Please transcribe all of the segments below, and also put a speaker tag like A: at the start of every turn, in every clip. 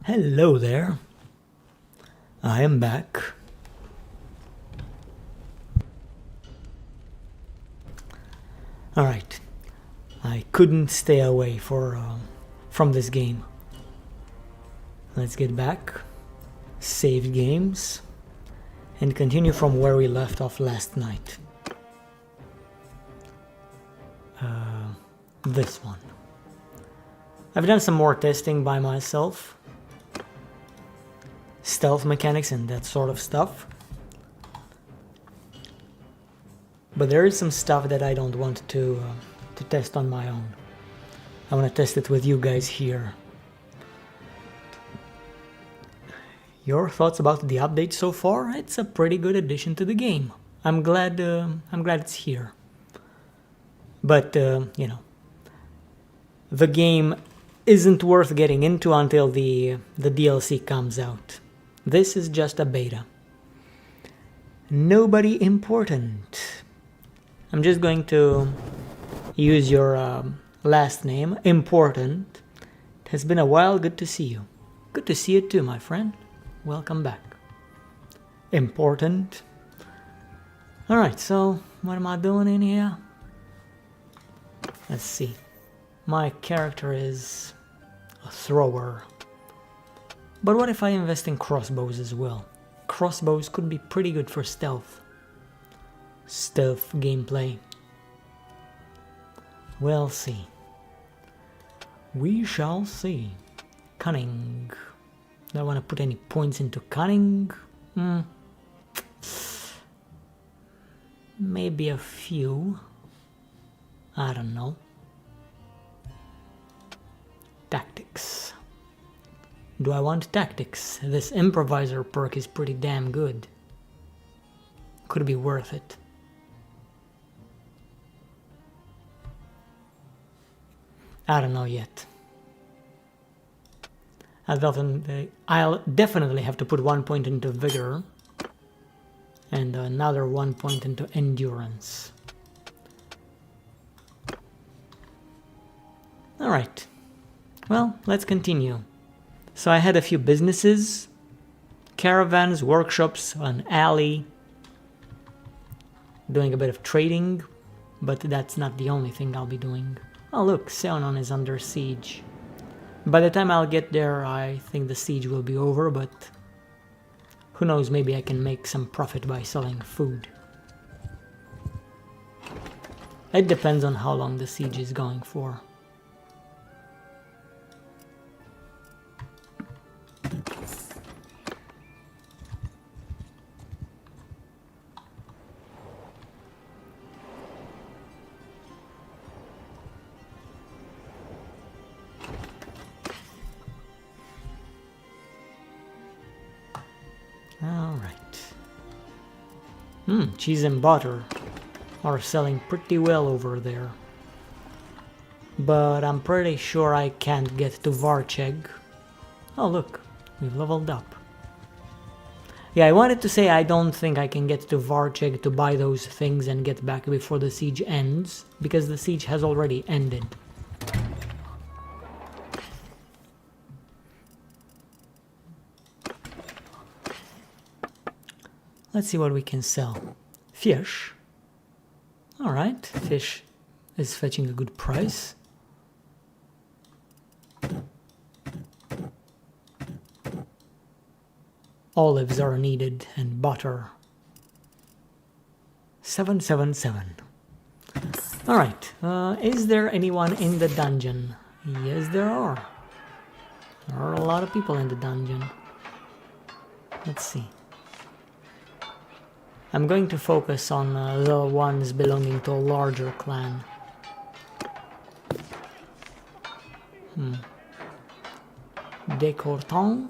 A: Hello there. I am back. Alright. I couldn't stay away from this game. Let's get back, save games, and continue from where we left off last night. This one. I've done some more testing by myself. Stealth mechanics and that sort of stuff. But there is some stuff that I don't want to test on my own. I want to test it with you guys here. Your thoughts about the update so far? It's a pretty good addition to the game. I'm glad it's here. But you know, the game isn't worth getting into until the DLC comes out. This is just a beta. Nobody important. I'm just going to use your last name, Important. It has been a while, good to see you. Good to see you too, my friend. Welcome back. Important. Alright, so what am I doing in here? Let's see. My character is a thrower. But what if I invest in crossbows as well? Crossbows could be pretty good for stealth. Stealth gameplay. We'll see. We shall see. Cunning. Do I want to put any points into cunning? Maybe a few. I don't know. Tactics. Do I want tactics? This improviser perk is pretty damn good. Could be worth it. I don't know yet. I'll definitely have to put 1 point into vigor and another 1 point into endurance. Alright, well, let's continue. So I had a few businesses, caravans, workshops, an alley, doing a bit of trading, but that's not the only thing I'll be doing. Oh look, Seonon is under siege. By the time I'll get there, I think the siege will be over, but who knows, maybe I can make some profit by selling food. It depends on how long the siege is going for. Cheese and butter are selling pretty well over there. But I'm pretty sure I can't get to Varcheg. Oh look, we've leveled up. Yeah, I wanted to say I don't think I can get to Varcheg to buy those things and get back before the siege ends, because the siege has already ended. Let's see what we can sell. Fish. Alright, fish is fetching a good price. Olives are needed and butter. 777. Alright, is there anyone in the dungeon? Yes, there are. There are a lot of people in the dungeon. Let's see. I'm going to focus on the ones belonging to a larger clan. De Courton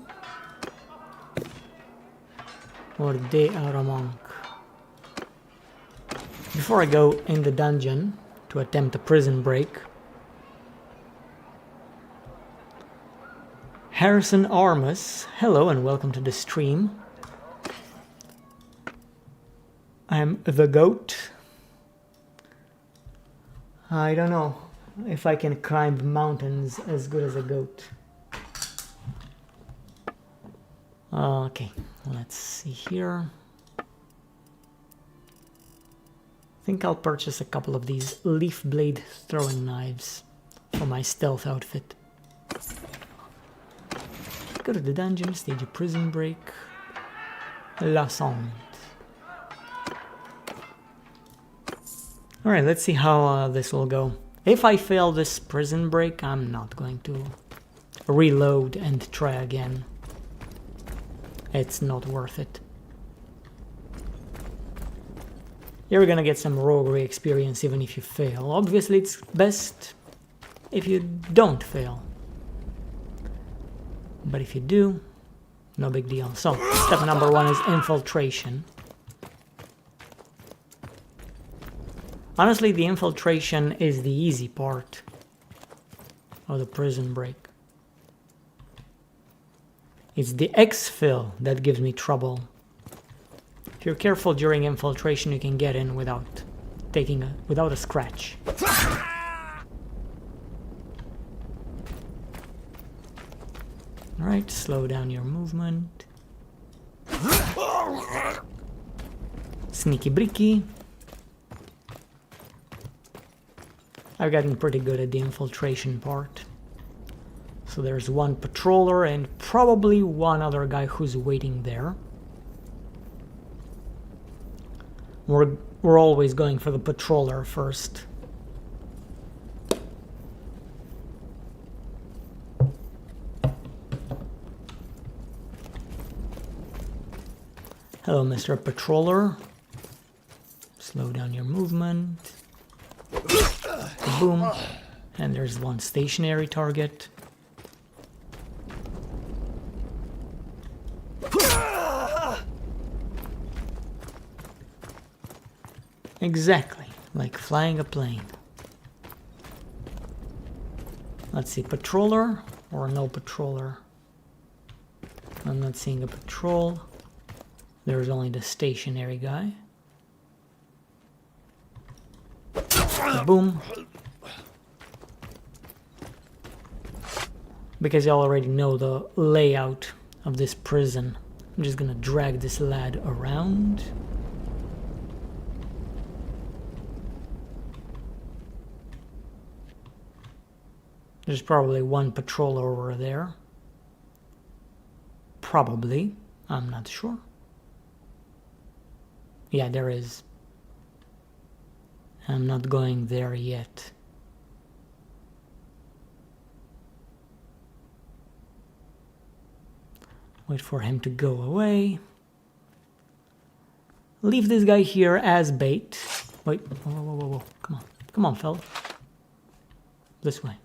A: or De Aramonk. Before I go in the dungeon to attempt a prison break, Harrison Armus, hello and welcome to the stream. I'm the goat. I don't know if I can climb mountains as good as a goat. Okay, let's see here. I think I'll purchase a couple of these leaf blade throwing knives for my stealth outfit. Go to the dungeon, stage a prison break. La Sonde. Alright, let's see how this will go. If I fail this prison break, I'm not going to reload and try again. It's not worth it. You're gonna get some roguery experience even if you fail. Obviously, it's best if you don't fail. But if you do, no big deal. So, step number 1 is infiltration. Honestly, the infiltration is the easy part of the prison break. It's the exfil that gives me trouble. If you're careful during infiltration, you can get in without a scratch. Alright, slow down your movement. Sneaky bricky. I've gotten pretty good at the infiltration part. So there's one patroller and probably one other guy who's waiting there. We're always going for the patroller first. Hello, Mr. Patroller. Slow down your movement. Boom. And there's one stationary target. Exactly, like flying a plane. Let's see, patroller or no patroller? I'm not seeing a patrol. There's only the stationary guy. Boom. Because you already know the layout of this prison, I'm just gonna drag this lad around. There's probably one patroller over there. Probably. I'm not sure. Yeah, there is. I'm not going there yet. Wait for him to go away. Leave this guy here as bait. Wait, whoa, whoa, whoa, whoa. Come on. Come on, fella. This way.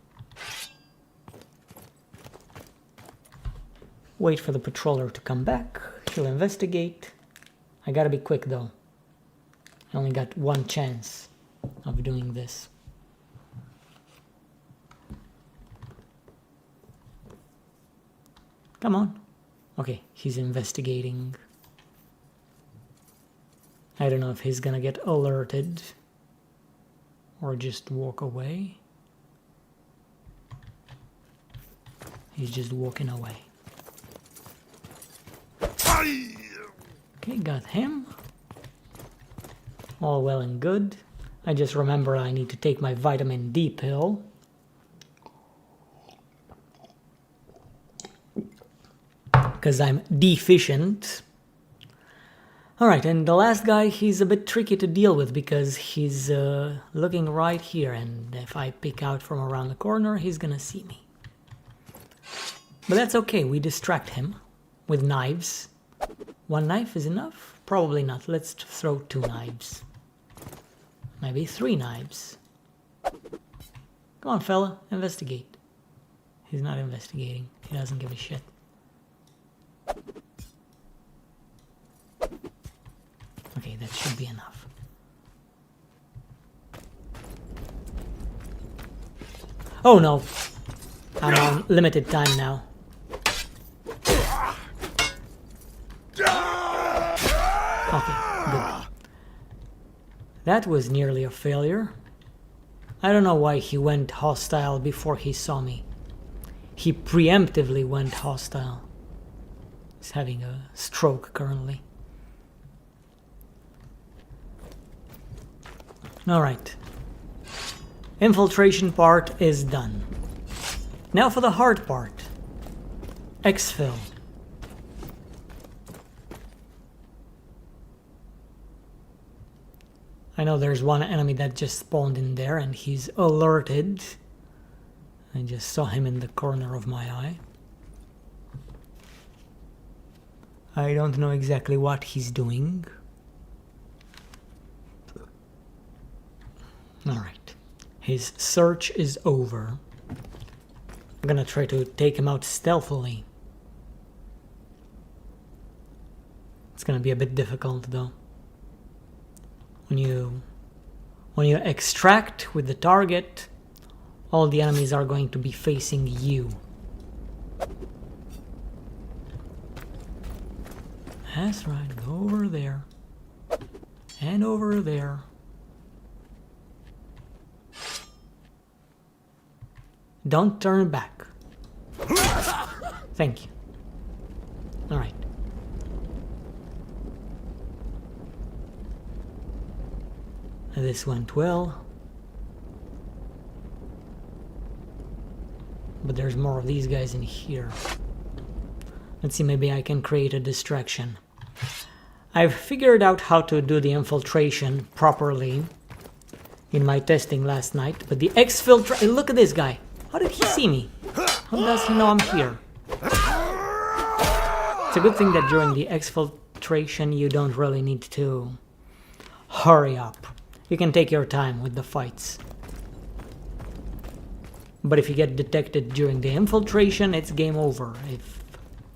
A: Wait for the patroller to come back. He'll investigate. I gotta be quick though. I only got one chance of doing this. Come on. Okay, he's investigating. I don't know if he's gonna get alerted or just walk away. He's just walking away. Okay, got him. All well and good. I just remember I need to take my vitamin D pill. Because I'm deficient. Alright, and the last guy, he's a bit tricky to deal with because he's looking right here, and if I peek out from around the corner, he's gonna see me. But that's okay, we distract him with knives. One knife is enough? Probably not. Let's throw 2 knives. Maybe 3 knives. Come on, fella, investigate. He's not investigating. He doesn't give a shit. Okay, that should be enough. Oh no! I'm on limited time now. Okay, good. That was nearly a failure. I don't know why he went hostile before he saw me. He preemptively went hostile. He's having a stroke currently. Alright. Infiltration part is done. Now for the hard part. Exfil. I know there's one enemy that just spawned in there and he's alerted. I just saw him in the corner of my eye. I don't know exactly what he's doing. Alright. His search is over. I'm gonna try to take him out stealthily. It's gonna be a bit difficult though. When you extract with the target, all the enemies are going to be facing you. That's right, go over there. And over there. Don't turn back. Thank you. Alright. This went well. But there's more of these guys in here. Let's see, maybe I can create a distraction. I've figured out how to do the infiltration properly in my testing last night, but the exfiltration... Look at this guy. How did he see me? How does he know I'm here? It's a good thing that during the exfiltration you don't really need to hurry up. You can take your time with the fights. But if you get detected during the infiltration, it's game over.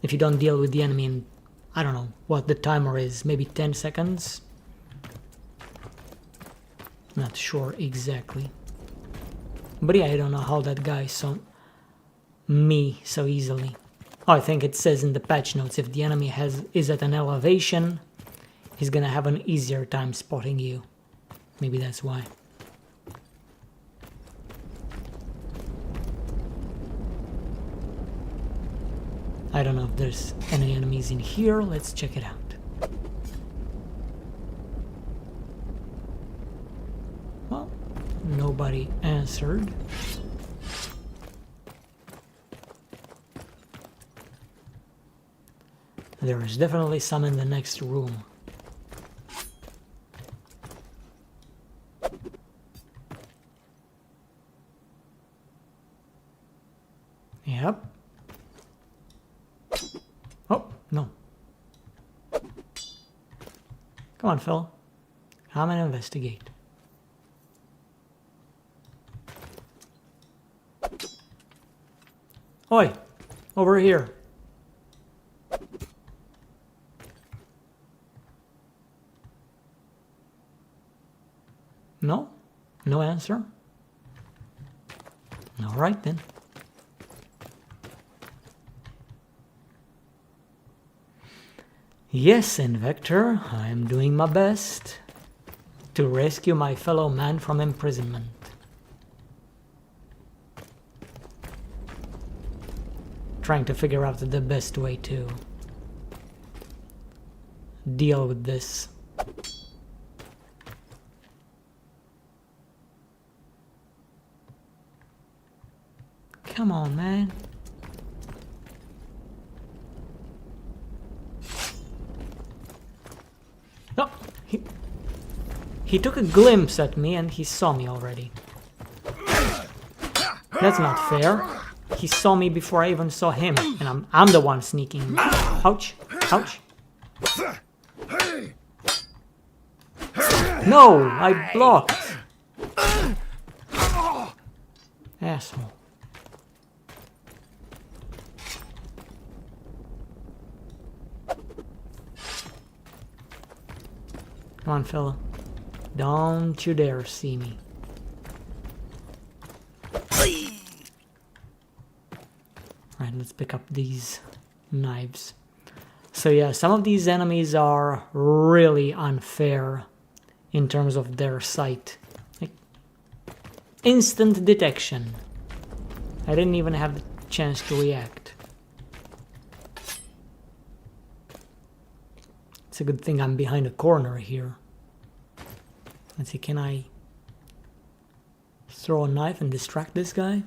A: If you don't deal with the enemy in, I don't know what the timer is, maybe 10 seconds? Not sure exactly. But yeah, I don't know how that guy saw me so easily. Oh, I think it says in the patch notes, if the enemy is at an elevation, he's gonna have an easier time spotting you. Maybe that's why. I don't know if there's any enemies in here. Let's check it out. Well, nobody answered. There is definitely some in the next room. Yep. Oh, no. Come on, Phil. Come and investigate. Oi! Over here. No? No answer? Alright then. Yes, Invector, I am doing my best to rescue my fellow man from imprisonment. Trying to figure out the best way to deal with this. Come on, man. No, he took a glimpse at me and he saw me already. That's not fair. He saw me before I even saw him, and I'm the one sneaking. Ouch! Ouch! No, I blocked. Asshole. Come on, fella. Don't you dare see me. Right, let's pick up these knives. So yeah, some of these enemies are really unfair in terms of their sight. Like, instant detection. I didn't even have the chance to react. It's a good thing I'm behind a corner here. Let's see, can I throw a knife and distract this guy?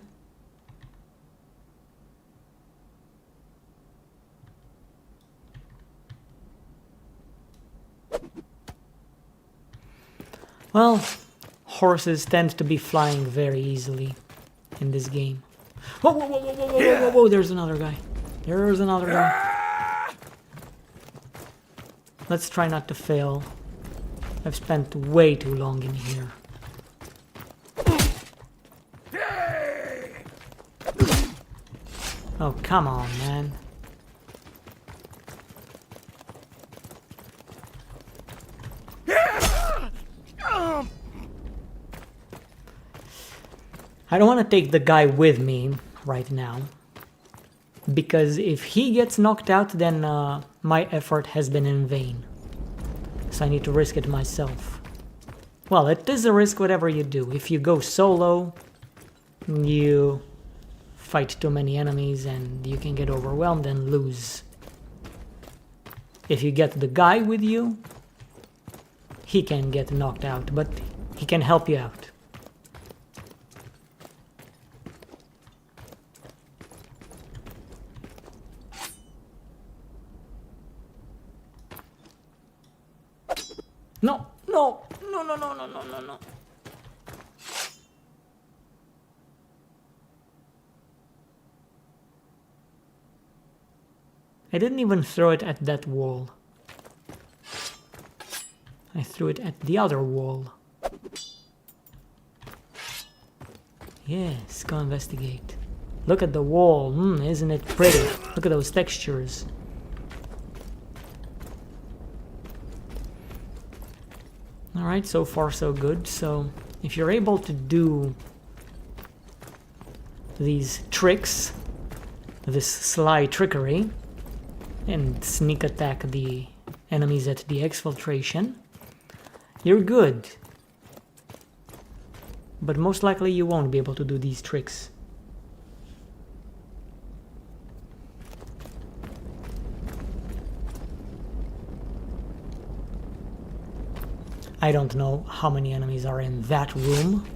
A: Well, horses tend to be flying very easily in this game. Whoa, whoa, whoa, whoa, whoa, whoa, whoa, whoa, there's another guy. There's another guy. Let's try not to fail. I've spent way too long in here. Oh, come on, man. I don't want to take the guy with me right now, because if he gets knocked out, then my effort has been in vain. So I need to risk it myself. Well, it is a risk whatever you do. If you go solo, you fight too many enemies and you can get overwhelmed and lose. If you get the guy with you, he can get knocked out, but he can help you out. No, no, no, no, no, no, no, no, no. I didn't even throw it at that wall. I threw it at the other wall. Yes, go investigate. Look at the wall. Isn't it pretty? Look at those textures. Alright, so far so good. So if you're able to do these tricks, this sly trickery, and sneak attack the enemies at the exfiltration, you're good. But most likely you won't be able to do these tricks. I don't know how many enemies are in that room.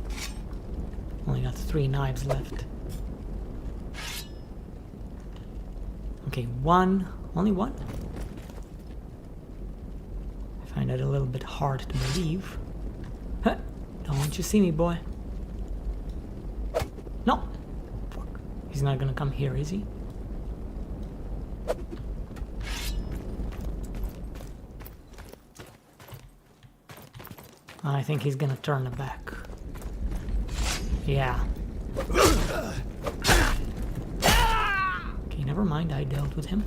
A: Only got 3 knives left. Okay, one. Only one? I find that a little bit hard to believe. Huh. Don't you see me, boy? No! Fuck. He's not gonna come here, is he? I think he's gonna turn back. Yeah. Okay, never mind, I dealt with him.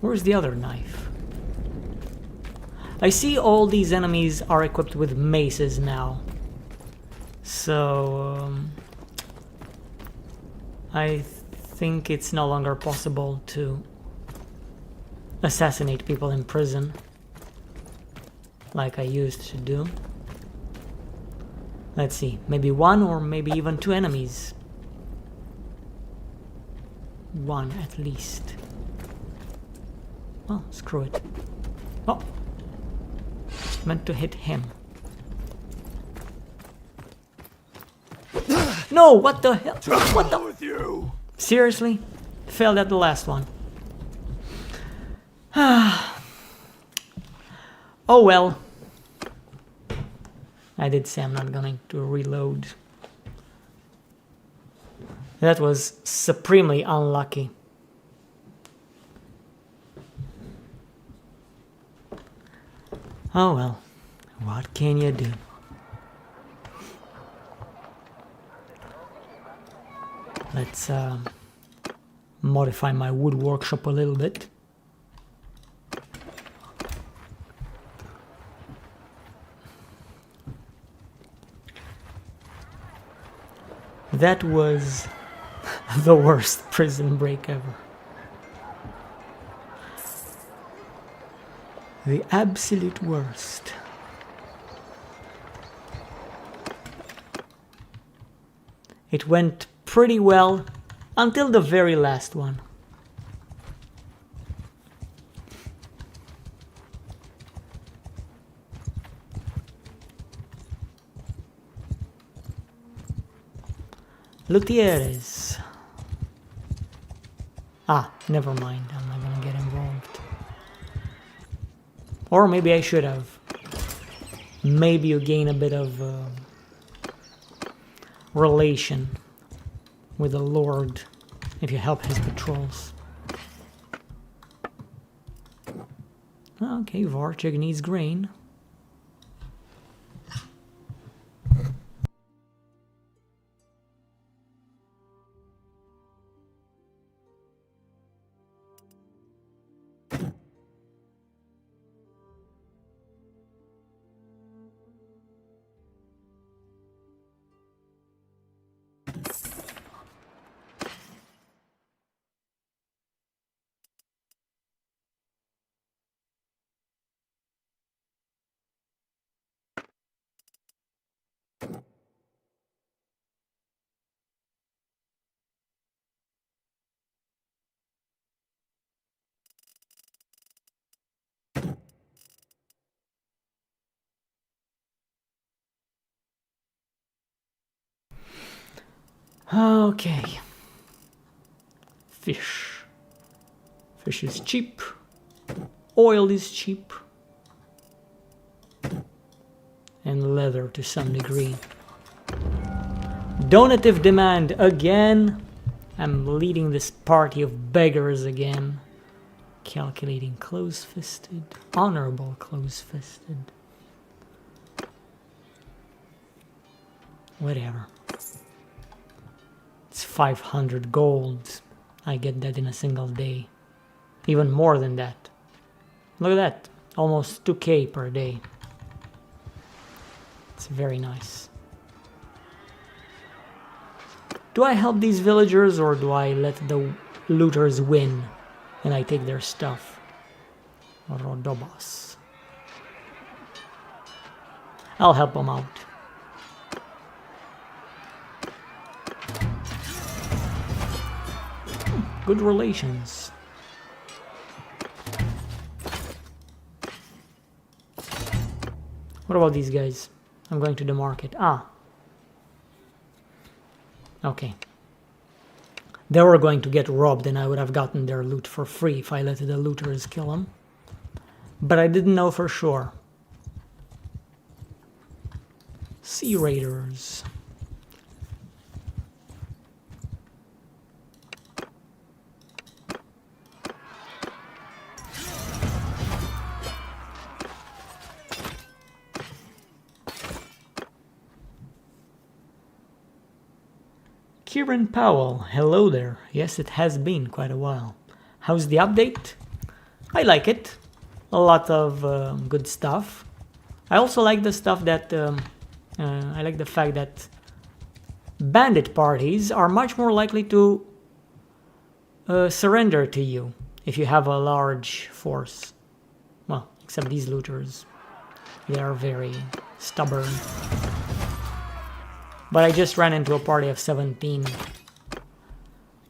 A: Where's the other knife? I see all these enemies are equipped with maces now. So... I think it's no longer possible to assassinate people in prison like I used to do. Let's see, maybe 1 or maybe even 2 enemies. 1 at least. Oh, screw it. Oh! Meant to hit him. No, what the hell? What the? With you? Seriously? Failed at the last one. Oh well. I did say I'm not going to reload. That was supremely unlucky. Oh well, what can you do? Let's modify my wood workshop a little bit. That was the worst prison break ever. The absolute worst. It went pretty well Until the very last one. Luthieres. Ah, never mind. I'm not gonna get involved. Or maybe I should have. Maybe you gain a bit of relation with the Lord if you help his patrols. Okay, Varchig needs grain. Okay. Fish. Fish is cheap. Oil is cheap. And leather to some degree. Donative demand again. I'm leading this party of beggars again. Calculating close-fisted. Honorable close-fisted. Whatever. It's 500 gold. I get that in a single day. Even more than that. Look at that. Almost 2k per day. It's very nice. Do I help these villagers or do I let the looters win and I take their stuff? Rodobas. I'll help them out. Good relations. What about these guys? I'm going to the market. Ah. Okay. They were going to get robbed and I would have gotten their loot for free if I let the looters kill them. But I didn't know for sure. Sea Raiders. Kieran Powell, hello there. Yes, it has been quite a while. How's the update? I like it. A lot of good stuff. I also like the stuff that... I like the fact that bandit parties are much more likely to surrender to you if you have a large force. Well, except these looters. They are very stubborn. But I just ran into a party of 17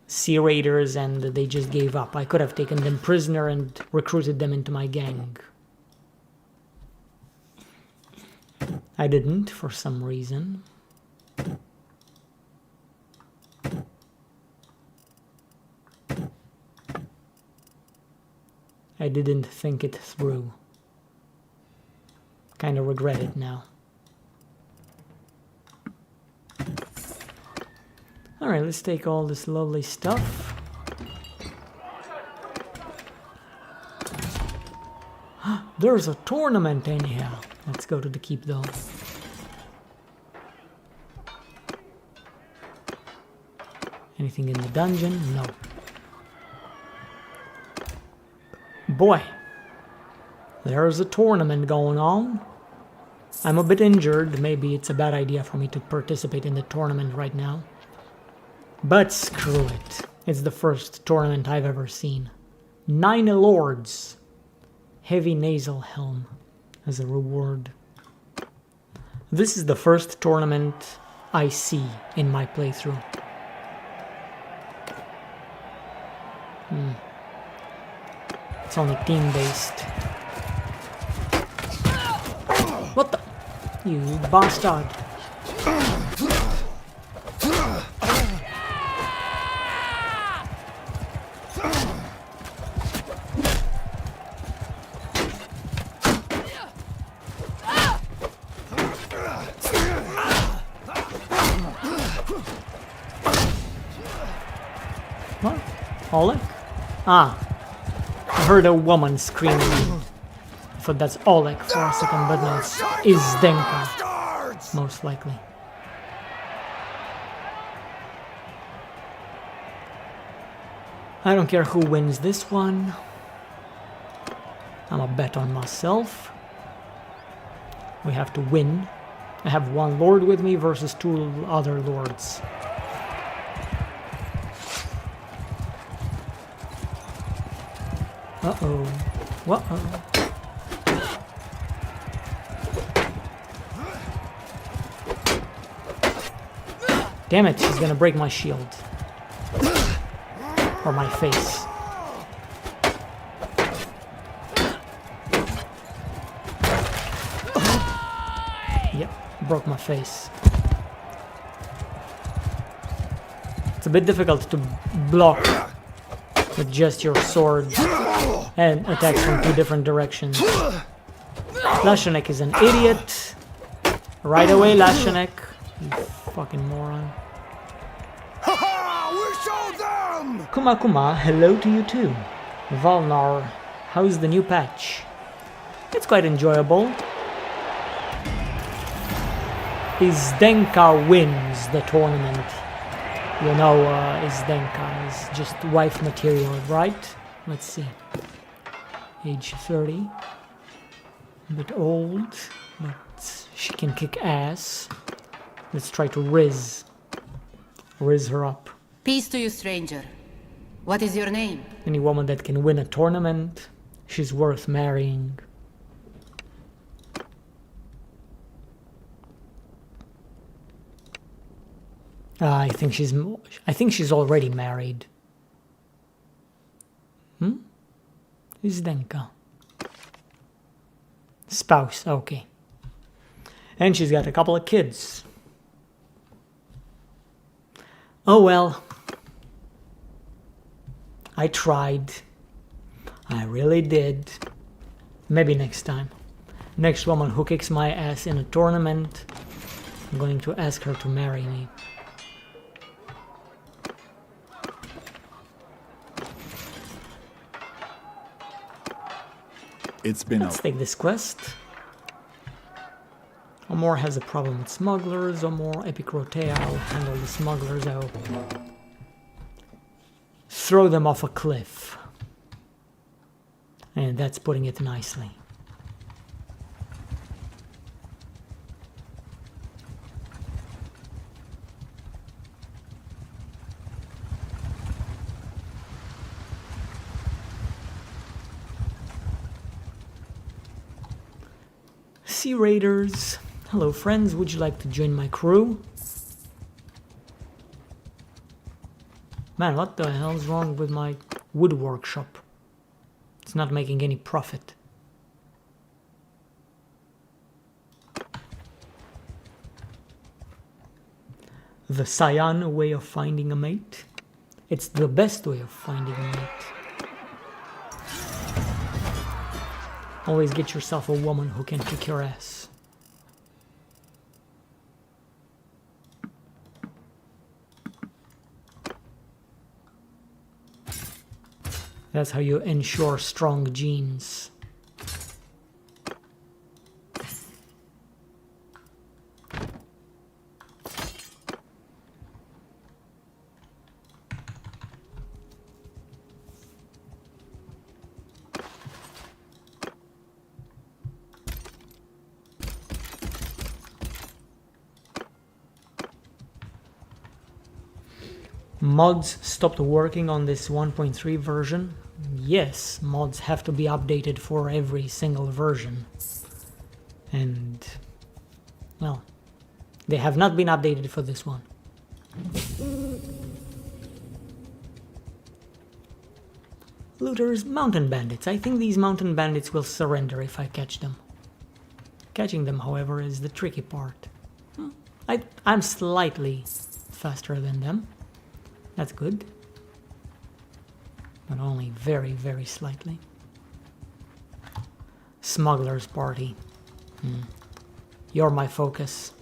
A: Sea Raiders and they just gave up. I could have taken them prisoner and recruited them into my gang. I didn't for some reason. I didn't think it through. Kind of regret it now. Alright, let's take all this lovely stuff. There's a tournament in here. Let's go to the keep though. Anything in the dungeon? No. Boy, there's a tournament going on. I'm a bit injured. Maybe it's a bad idea for me to participate in the tournament right now. But screw it. It's the first tournament I've ever seen. 9 lords. Heavy nasal helm as a reward. This is the first tournament I see in my playthrough. It's only team-based. What the? You bastard. What? Oleg? Ah. I heard a woman screaming. I thought that's Oleg for a second, but no, it's Izdenka. Most likely. I don't care who wins this one. I'm a bet on myself. We have to win. I have one lord with me versus two other lords. Uh-oh. Uh-oh. Damn it, she's gonna break my shield. Or my face. Yep, broke my face. It's a bit difficult to block with just your sword and attacks from two different directions. Lashanek is an idiot. Right away, Lashanek. You fucking moron. Kuma Kuma, hello to you too. Valnar, how's the new patch? It's quite enjoyable. Izdenka wins the tournament. You know, Izdenka is just wife material, right? Let's see. Age 30. A bit old, but she can kick ass. Let's try to riz her up.
B: Peace to you, stranger. What is your name?
A: Any woman that can win a tournament, she's worth marrying. I think she's already married. Izdenka. Spouse, okay. And she's got a couple of kids. Oh well. I tried. I really did. Maybe next time. Next woman who kicks my ass in a tournament, I'm going to ask her to marry me. Let's take this quest. Omor has a problem with smugglers. Omor, Epic Rote, I'll handle the smugglers. I'll throw them off a cliff. And that's putting it nicely. Sea Raiders. Hello friends, would you like to join my crew? Man, what the hell's wrong with my wood workshop? It's not making any profit. The Cyan way of finding a mate? It's the best way of finding a mate. Always get yourself a woman who can kick your ass. That's how you ensure strong genes. Mods stopped working on this 1.3 version. Yes, mods have to be updated for every single version. And, well, they have not been updated for this one. Looters, mountain bandits. I think these mountain bandits will surrender if I catch them. Catching them, however, is the tricky part. I'm slightly faster than them. That's good. But only very, very slightly. Smugglers party. You're my focus.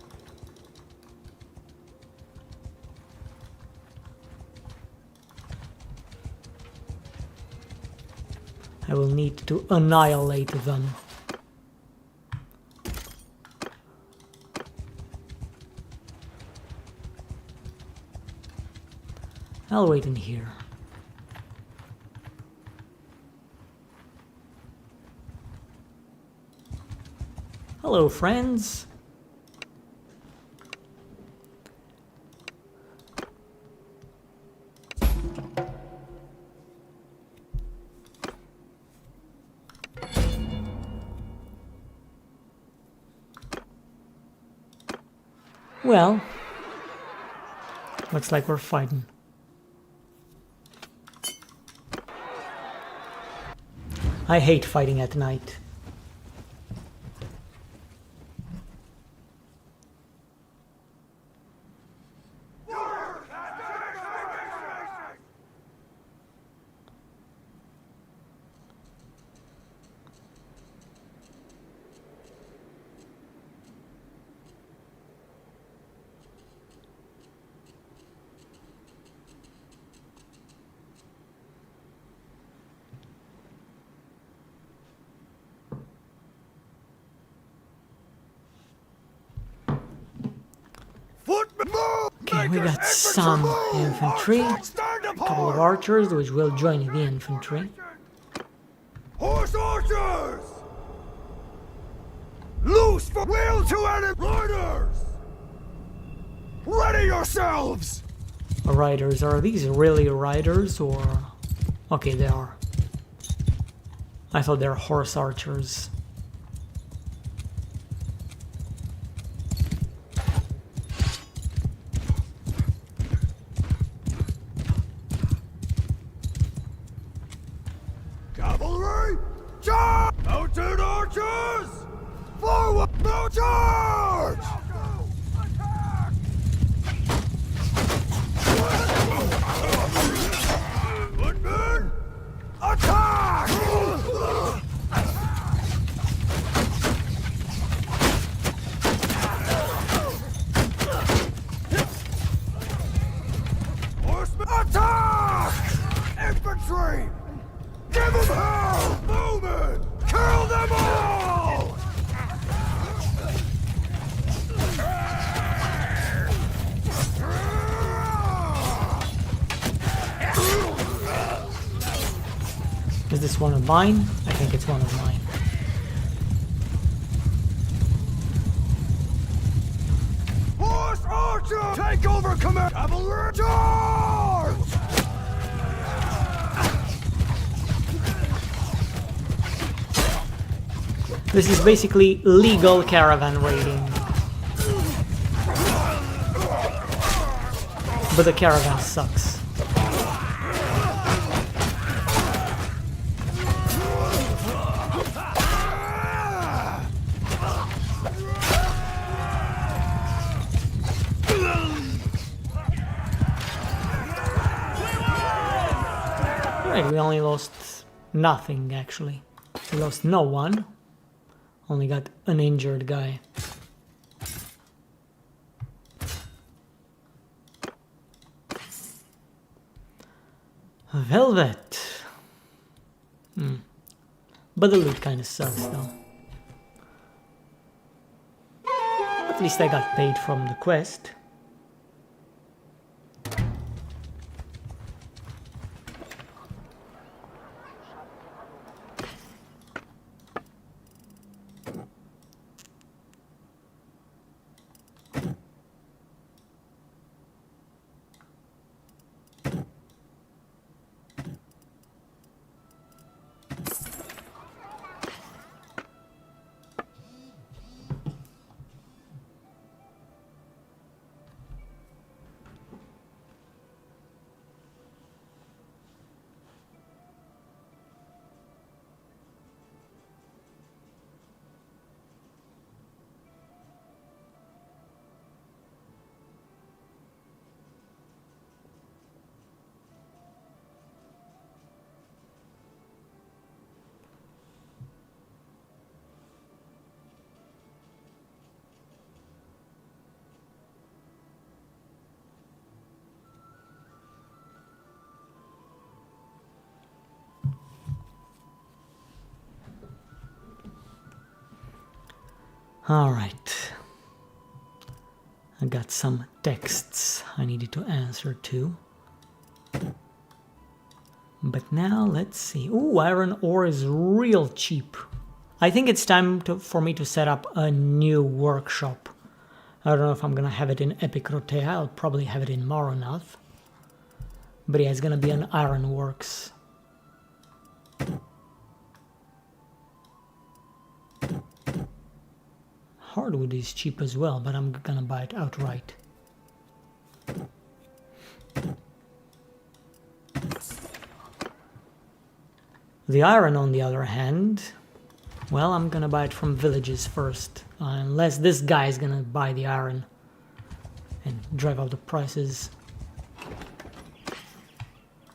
A: I will need to annihilate them. I'll wait in here. Hello, friends. Well, looks like we're fighting. I hate fighting at night. Okay, we got some infantry, a couple of archers which will join the infantry.
C: Horse archers! Loose for wheel to enemy riders! Ready yourselves!
A: Riders, are these really riders or... Okay, they are. I thought they're horse archers.
C: Cavalry! Charge! Mounted archers! Forward! No charge! Footmen! Attack! Horsemen! Attack! Infantry! Give them hell! Bowmen! Kill them all!
A: Is this one of mine? I think it's one of mine.
C: Horse archer! Take over command! Cavalry! Charge!
A: This is basically legal caravan raiding. But the caravan sucks. Right, we only lost nothing actually. We lost no one. Only got an injured guy. Velvet. But the loot kind of sucks though. At least I got paid from the quest. Alright. I got some texts I needed to answer to. But now let's see. Ooh, iron ore is real cheap. I think it's time for me to set up a new workshop. I don't know if I'm gonna have it in Epic Rotea. I'll probably have it in Maronath. But yeah, it's gonna be an ironworks. Hardwood is cheap as well, but I'm gonna buy it outright. The iron, on the other hand, well, I'm gonna buy it from villages first. Unless this guy is gonna buy the iron and drive up the prices.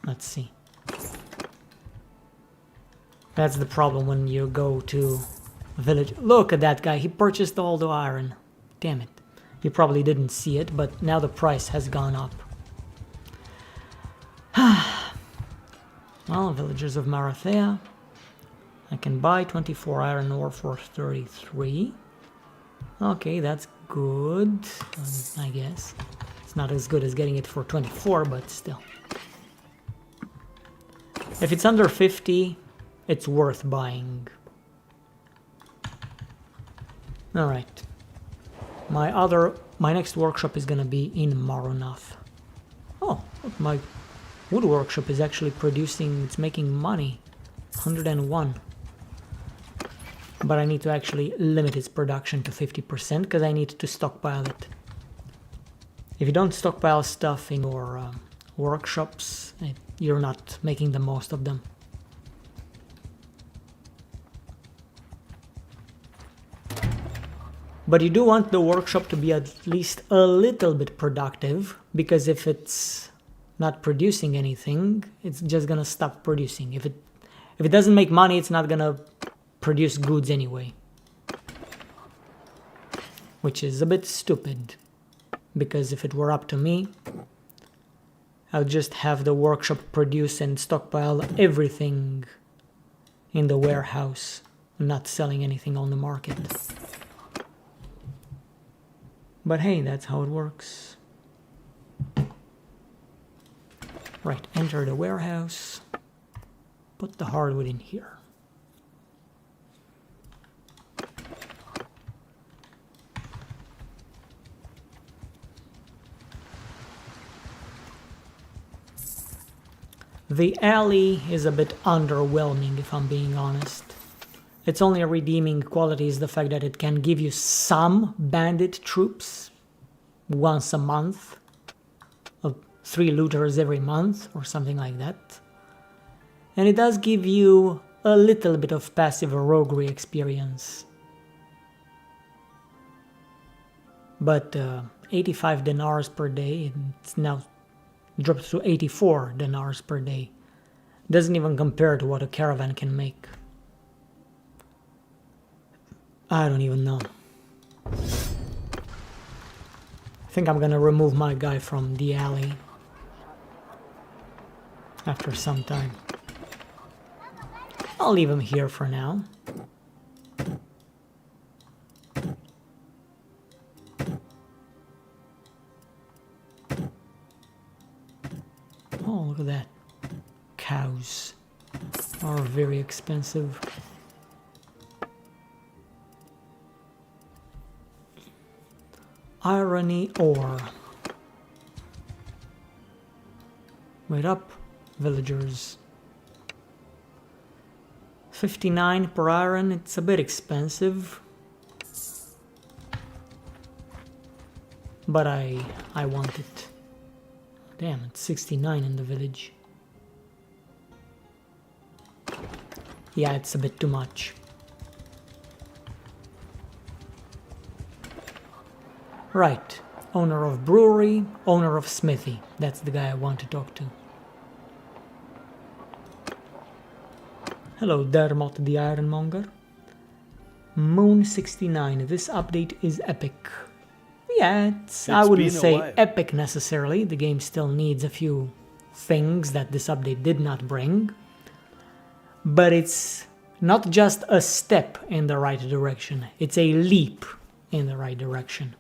A: Let's see. That's the problem when you go to a village. Look at that guy, he purchased all the iron. Damn it. You probably didn't see it, but now the price has gone up. Well, villagers of Marathea. I can buy 24 iron ore for 33. Okay, that's good, I guess. It's not as good as getting it for 24, but still. If it's under 50, it's worth buying. Alright. My next workshop is gonna be in Maronath. Oh, look, my wood workshop is actually producing, it's making money. 101. But I need to actually limit its production to 50% because I need to stockpile it. If you don't stockpile stuff in your workshops, you're not making the most of them. But you do want the workshop to be at least a little bit productive, because if it's not producing anything, it's just gonna stop producing. If it doesn't make money, it's not gonna produce goods anyway. Which is a bit stupid, because if it were up to me, I'll just have the workshop produce and stockpile everything in the warehouse, not selling anything on the market. But hey, that's how it works. Right, enter the warehouse. Put the hardwood in here. The alley is a bit underwhelming, if I'm being honest. Its only redeeming quality is the fact that it can give you some bandit troops once a month, 3 looters every month or something like that. And it does give you a little bit of passive roguery experience. But 85 dinars per day, it's now dropped to 84 dinars per day. Doesn't even compare to what a caravan can make. I don't even know. I think I'm gonna remove my guy from the alley after some time. I'll leave him here for now. Oh, look at that. Cows are very expensive. Irony ore. Wait up, villagers. 59 per iron, it's a bit expensive. But I want it. Damn, it's 69 in the village. Yeah, it's a bit too much. Right, owner of brewery, owner of smithy. That's the guy I want to talk to. Hello, Dermot the Ironmonger. Moon 69, this update is epic. Yeah, I wouldn't say epic necessarily. The game still needs a few things that this update did not bring. But it's Not just a step in the right direction, it's a leap in the right direction.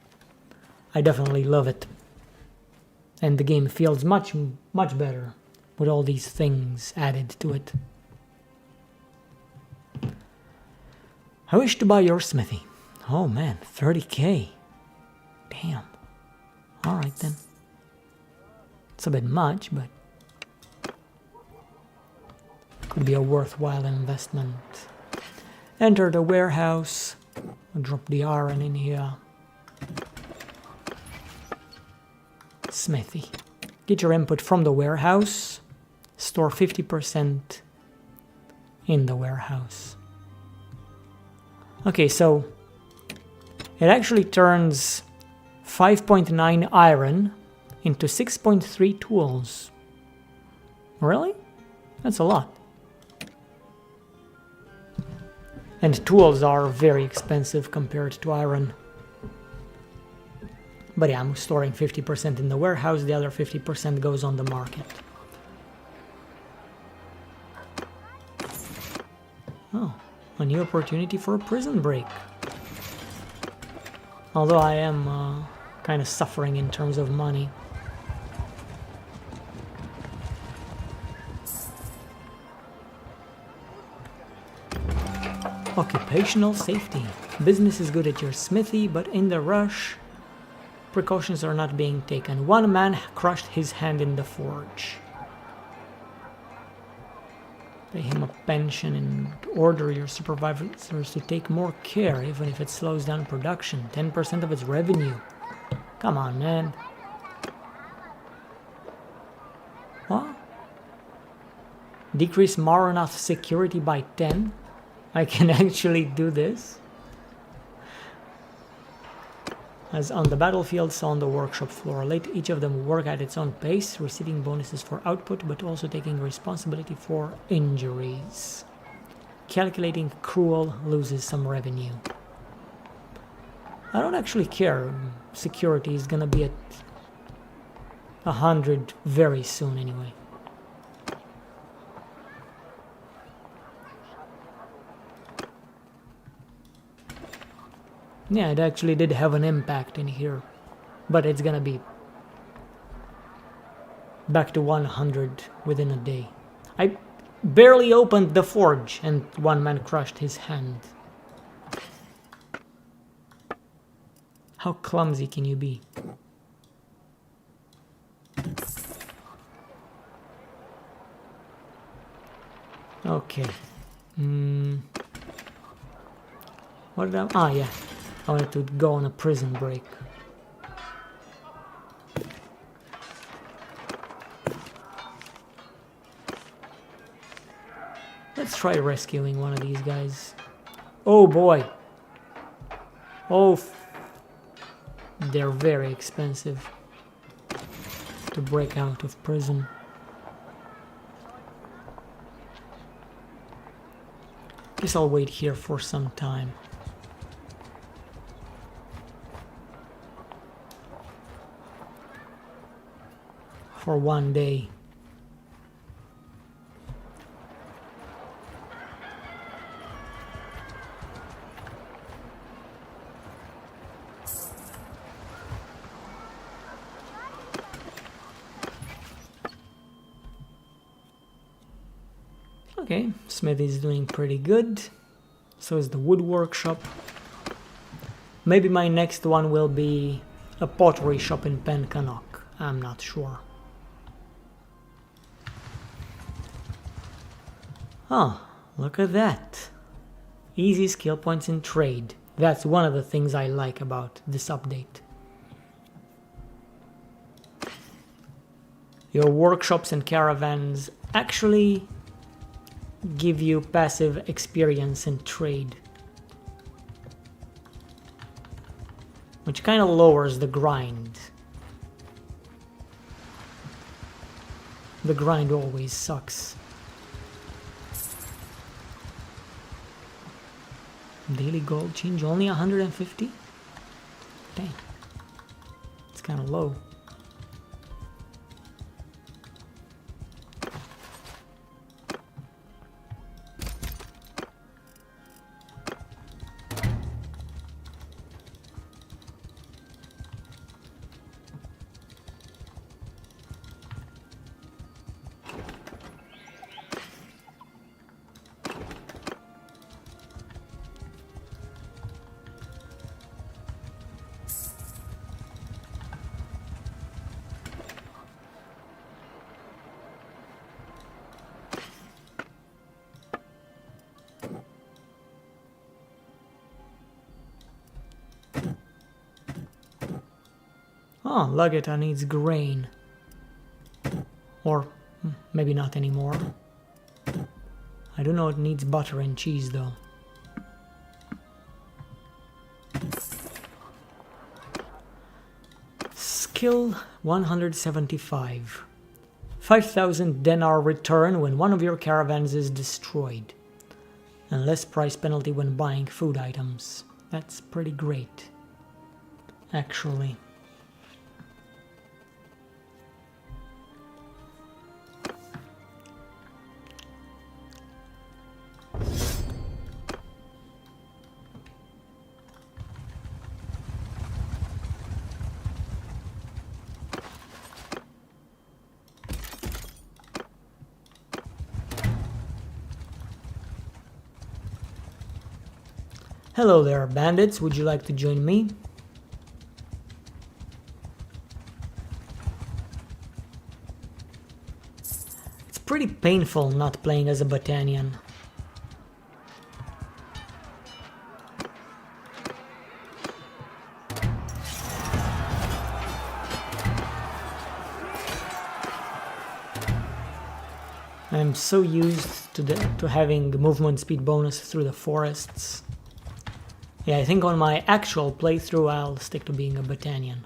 A: I definitely love it. And the game feels much better with all these things added to it. I wish to buy your smithy. Oh man, 30k. Damn. Alright then. It's a bit much, but could be a worthwhile investment. Enter the warehouse. I'll drop the iron in here. Smithy. Get your input from the warehouse. Store 50% in the warehouse. Okay, so it actually turns 5.9 iron into 6.3 tools. Really? That's a lot. And tools are very expensive compared to iron. But yeah, I'm storing 50% in the warehouse, the other 50% goes on the market. Oh, a new opportunity for a prison break. Although I am kind of suffering in terms of money. Occupational safety. Business is good at your smithy, but in the rush, precautions are not being taken. One man crushed his hand in the forge. Pay him a pension and order your supervisors to take more care, even if it slows down production. 10% of its revenue. Come on, man. What? Decrease Maronath security by 10? I can actually do this. As on the battlefield, so on the workshop floor. Let each of them work at its own pace, receiving bonuses for output, but also taking responsibility for injuries. Calculating cruel loses some revenue. I don't actually care. Security is gonna be at 100 very soon anyway. Yeah, it actually did have an impact in here, but it's gonna be back to 100 within a day. I barely opened the forge and one man crushed his hand. How clumsy can you be? Okay. What did I... Ah, yeah. I wanted to go on a prison break. Let's try rescuing one of these guys. Oh boy. Oh, they're very expensive to break out of prison. Guess I'll wait here for some time. For one day. Okay, Smithy is doing pretty good. So is the wood workshop. Maybe my next one will be a pottery shop in Pencannock. I'm not sure. Oh, look at that. Easy skill points in trade. That's one of the things I like about this update. Your workshops and caravans actually give you passive experience in trade, which kind of lowers the grind. The grind always sucks. Daily gold change only 150? Dang. It's kind of low. Oh, Lageta needs grain. Or maybe not anymore. I do know it needs butter and cheese though. Skill 175. 5,000 denar return when one of your caravans is destroyed. And less price penalty when buying food items. That's pretty great, actually. Hello there, bandits. Would you like to join me? It's pretty painful not playing as a Battanian. I'm so used to having movement speed bonus through the forests. Yeah, I think on my actual playthrough I'll stick to being a Battanian.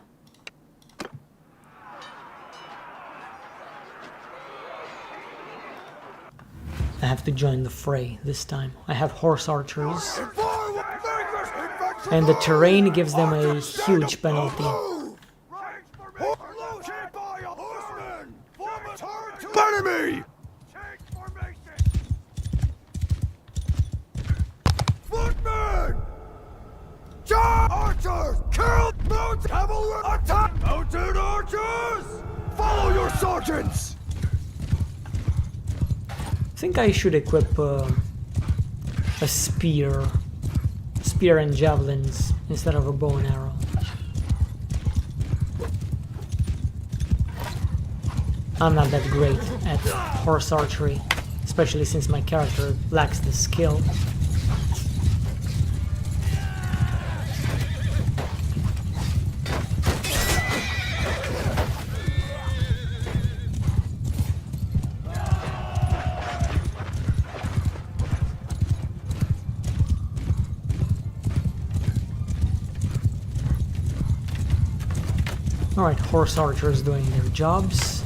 A: I have to join the fray this time. I have horse archers. And the terrain gives them a huge penalty.
C: Enemy! Footmen! Archers! Kill! Mounted cavalry! Attack! Mounted archers! Follow your sergeants!
A: I think I should equip a spear and javelins instead of a bow and arrow. I'm not that great at horse archery, especially since my character lacks the skill. Alright, horse archers doing their jobs.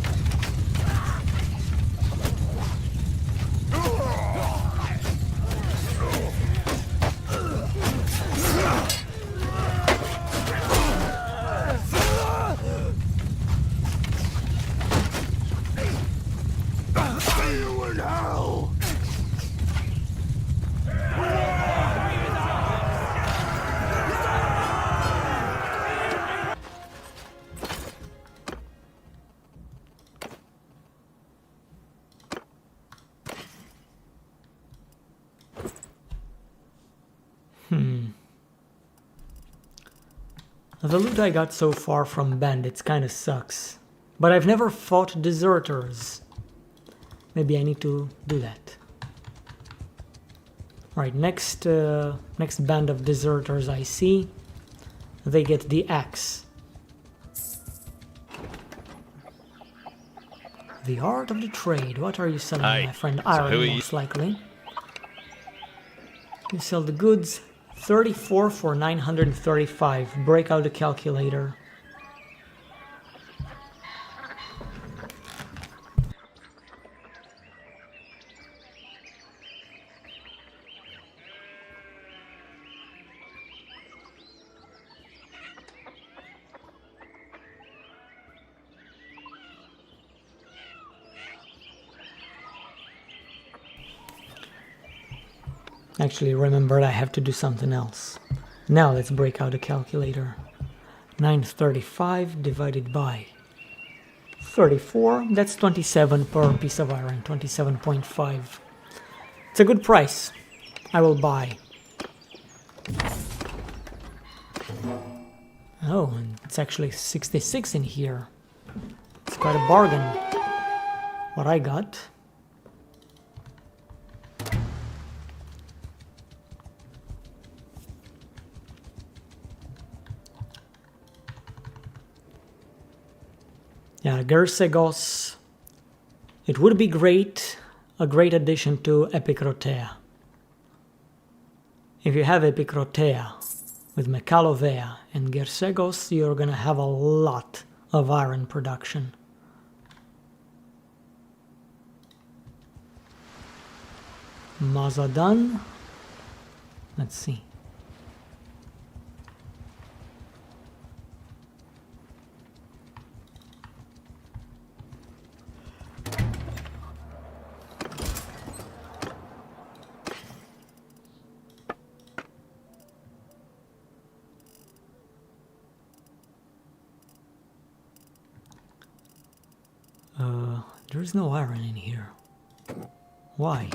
C: See you in hell!
A: The loot I got so far from bandits kinda sucks. But I've never fought deserters. Maybe I need to do that. Alright, next band of deserters I see, they get the axe. The art of the trade. What are you selling, my friend? Iron, most likely. You sell the goods. 34 for 935. Break out the calculator. Actually remembered I have to do something else. Now let's break out a calculator. 935 divided by 34, that's 27 per piece of iron, 27.5. It's a good price. I will buy. Oh, and it's actually 66 in here. It's quite a bargain. What I got. Yeah, Gersegos. It would be great, a great addition to Epicrotea. If you have Epicrotea with Mekalovea and Gersegos, you're gonna have a lot of iron production. Mazadan. Let's see. There's no iron in here. Why?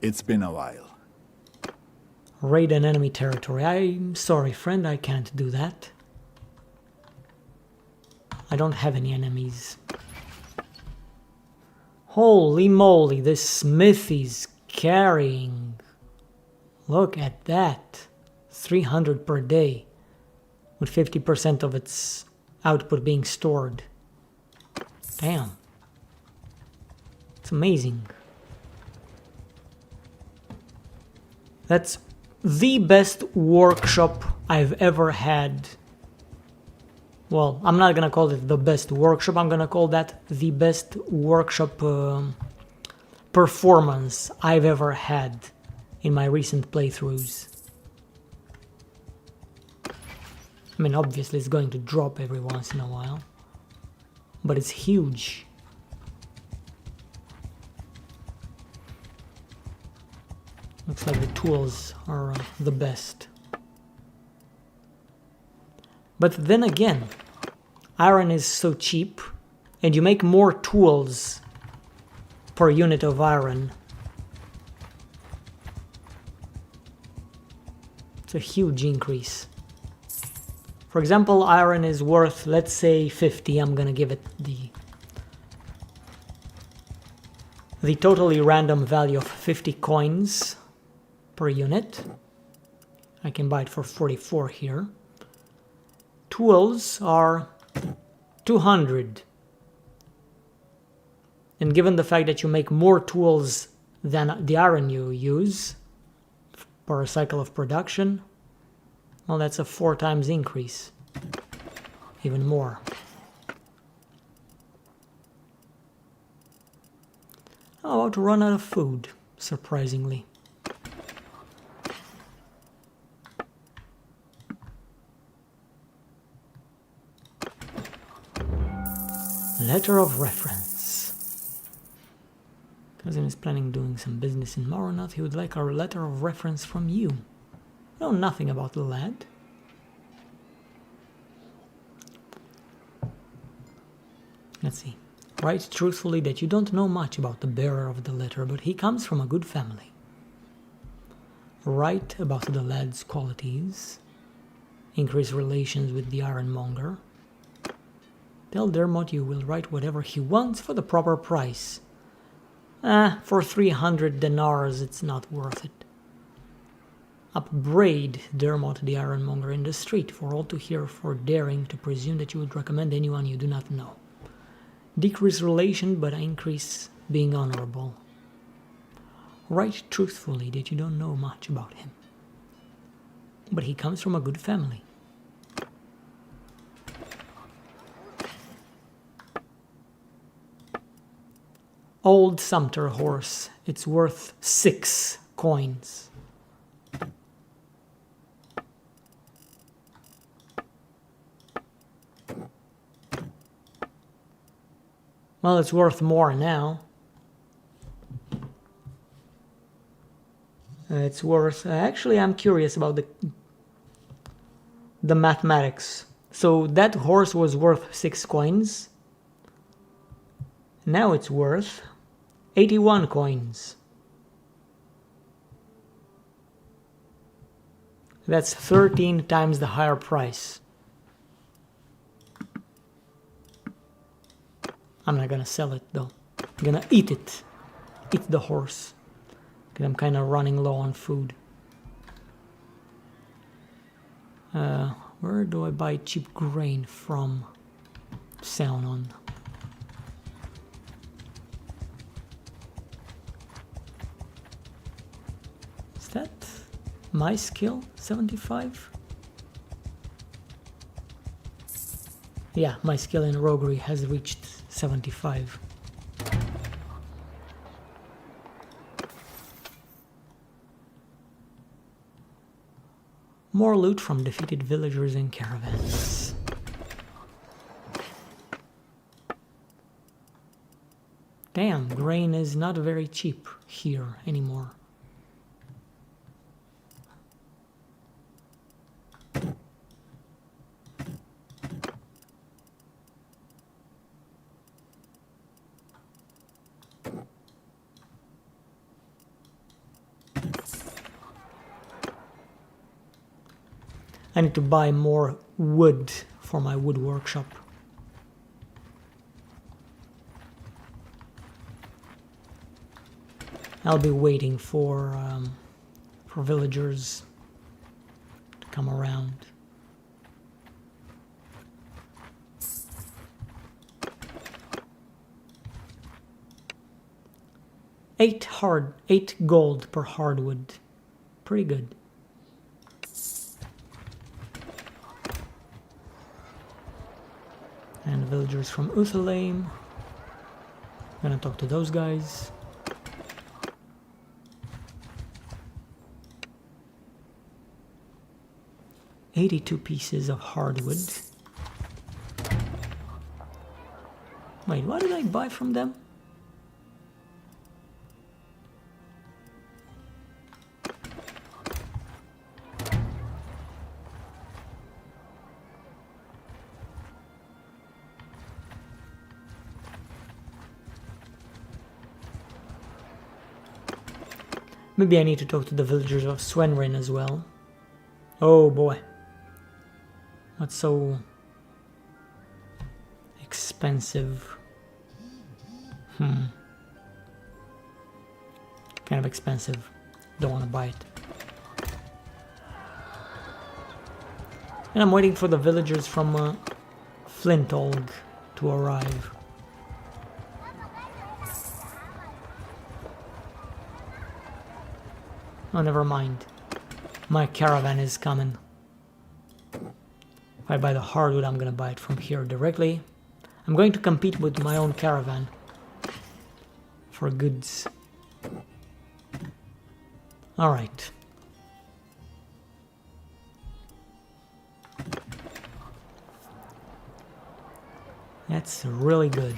D: It's been a while.
A: Raid an enemy territory. I'm sorry, friend, I can't do that. I don't have any enemies. Holy moly, this smithy's carrying. Look at that. 300 per day, with 50% of its output being stored. Damn. It's amazing. That's the best workshop I've ever had. Well, I'm not gonna call it the best workshop, I'm gonna call that the best workshop performance I've ever had in my recent playthroughs. I mean, obviously it's going to drop every once in a while, but it's huge. Looks like the tools are the best. But then again, iron is so cheap, and you make more tools per unit of iron. It's a huge increase. For example, iron is worth, let's say, 50. I'm gonna give it the totally random value of 50 coins per unit. I can buy it for 44 here. Tools are 200. And given the fact that you make more tools than the iron you use per cycle of production, well, that's a 4 times increase. Even more. I'm about to run out of food, surprisingly. Letter of reference. Cousin is planning doing some business in Maronath. He would like a letter of reference from you. Know nothing about the lad. Let's see. Write truthfully that you don't know much about the bearer of the letter, but he comes from a good family. Write about the lad's qualities. Increase relations with the ironmonger. Tell Dermot you will write whatever he wants for the proper price. For 300 dinars it's not worth it. Upbraid Dermot the ironmonger in the street for all to hear for daring to presume that you would recommend anyone you do not know. Decrease relation but increase being honorable. Write truthfully that you don't know much about him, but he comes from a good family. Old Sumter horse, it's worth 6 coins. Well, it's worth more now. It's worth... actually, I'm curious about the mathematics. So that horse was worth 6 coins. Now it's worth 81 coins. That's 13 times the higher price. I'm not gonna sell it though. I'm gonna eat it. Eat the horse. Because I'm kind of running low on food. Where Where do I buy cheap grain from? Saunon. Is that my skill? 75? Yeah, my skill in roguery has reached 75. More loot from defeated villagers and caravans. Damn, grain is not very cheap here anymore. I need to buy more wood for my wood workshop. I'll be waiting for villagers to come around. Eight gold per hardwood. Pretty good. And villagers from Uthalaim. Gonna talk to those guys. $82 pieces of hardwood. Wait, what did I buy from them? Maybe I need to talk to the villagers of Swenrin as well. Oh boy. What's so expensive? Kind of expensive. Don't want to buy it. And I'm waiting for the villagers from Flintolg to arrive. Oh, never mind. My caravan is coming. If I buy the hardwood, I'm gonna buy it from here directly. I'm going to compete with my own caravan for goods. Alright. That's really good.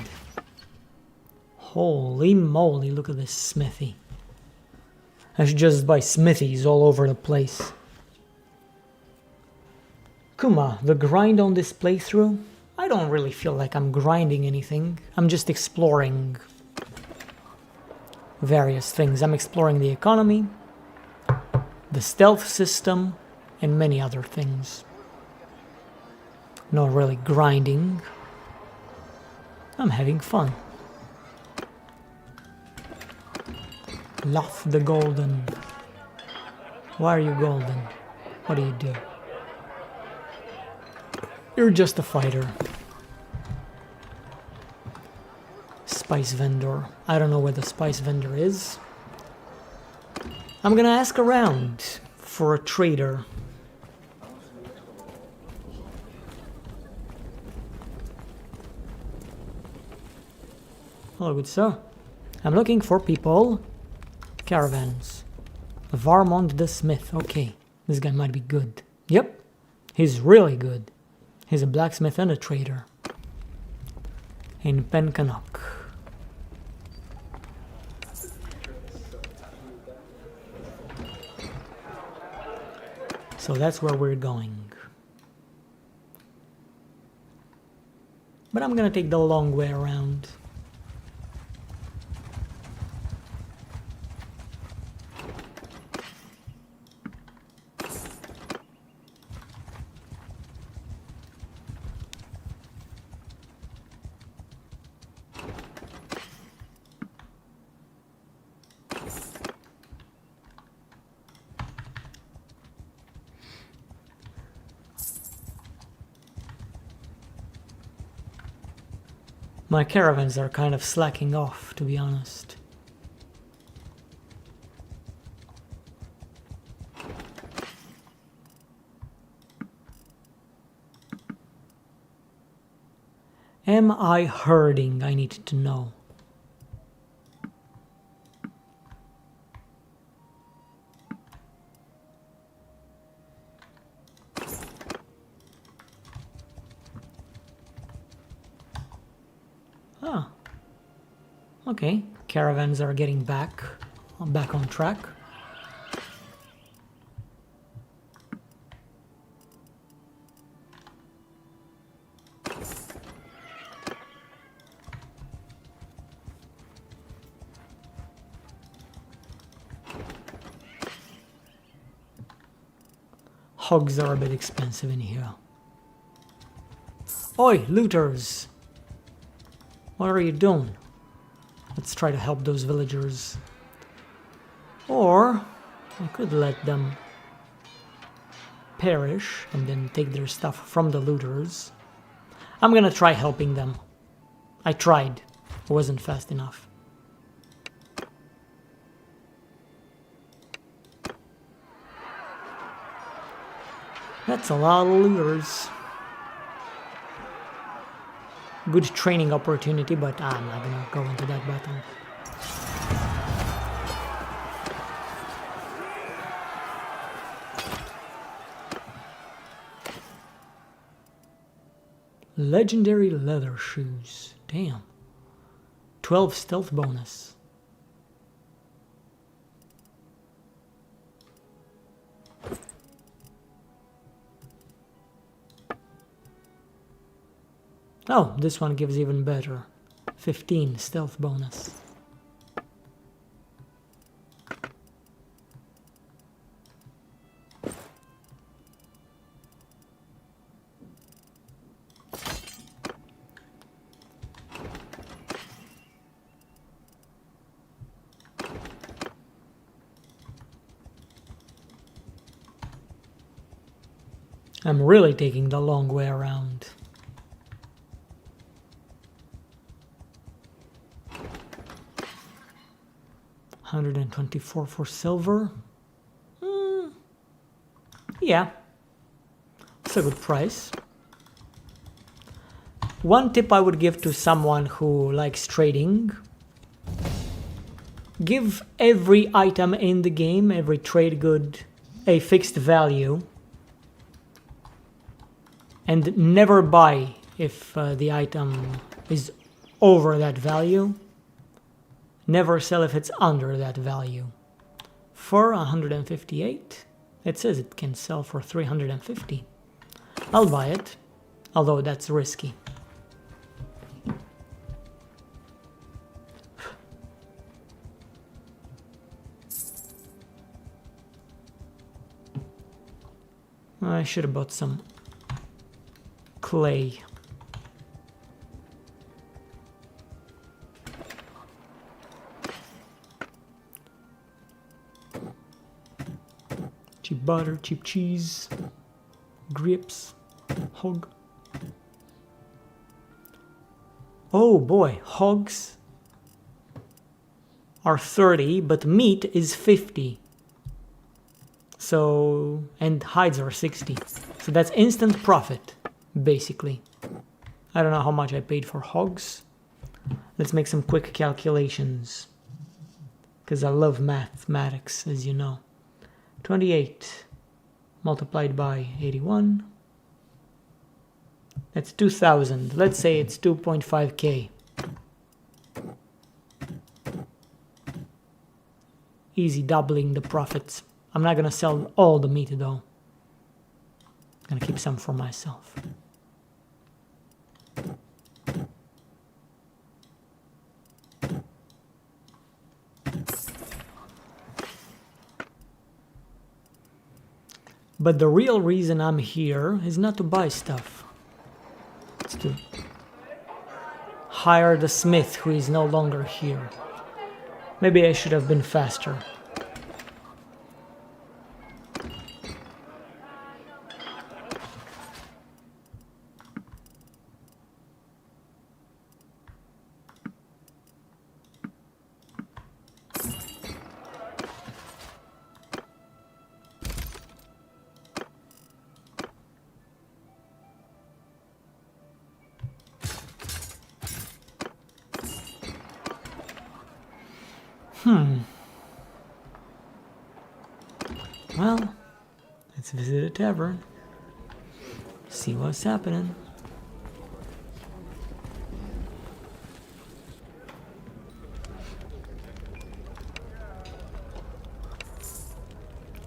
A: Holy moly, look at this smithy. I should just buy smithies all over the place. Kuma, the grind on this playthrough? I don't really feel like I'm grinding anything. I'm just exploring various things. I'm exploring the economy, the stealth system, and many other things. Not really grinding. I'm having fun. Loth the Golden. Why are you golden? What do you do? You're just a fighter. Spice vendor. I don't know where the spice vendor is. I'm gonna ask around for a trader. Hello, good sir. I'm looking for people. Caravans. Varmond the Smith. Okay, this guy might be good. Yep, he's really good. He's a blacksmith and a trader. In Pencannock. So that's where we're going. But I'm gonna take the long way around. My caravans are kind of slacking off, to be honest. Am I herding? I need to know. Ah. Okay, caravans are getting back on track. Hogs are a bit expensive in here. Oi, looters! What are you doing? Let's try to help those villagers. Or I could let them perish and then take their stuff from the looters. I'm gonna try helping them. I tried. It wasn't fast enough. That's a lot of looters. Good training opportunity, but I'm not gonna go into that battle. Legendary leather shoes. Damn. 12 stealth bonus. Oh, this one gives even better. 15 stealth bonus. I'm really taking the long way around. $124 for silver. Yeah, it's a good price. One tip I would give to someone who likes trading: give every item in the game, every trade good, a fixed value, and never buy if the item is over that value. Never sell if it's under that value. For 158, it says it can sell for 350. I'll buy it, although that's risky. I should have bought some clay. Cheap butter, cheap cheese, grapes, hog. Oh boy, hogs are 30, but meat is 50. So, and hides are 60. So that's instant profit, basically. I don't know how much I paid for hogs. Let's make some quick calculations, because I love mathematics, as you know. 28 multiplied by 81. That's 2,000. Let's say it's 2.5k. Easy doubling the profits. I'm not gonna sell all the meat though. I'm gonna keep some for myself. But the real reason I'm here is not to buy stuff. It's to hire the smith who is no longer here. Maybe I should have been faster. Well, let's visit a tavern. See what's happening.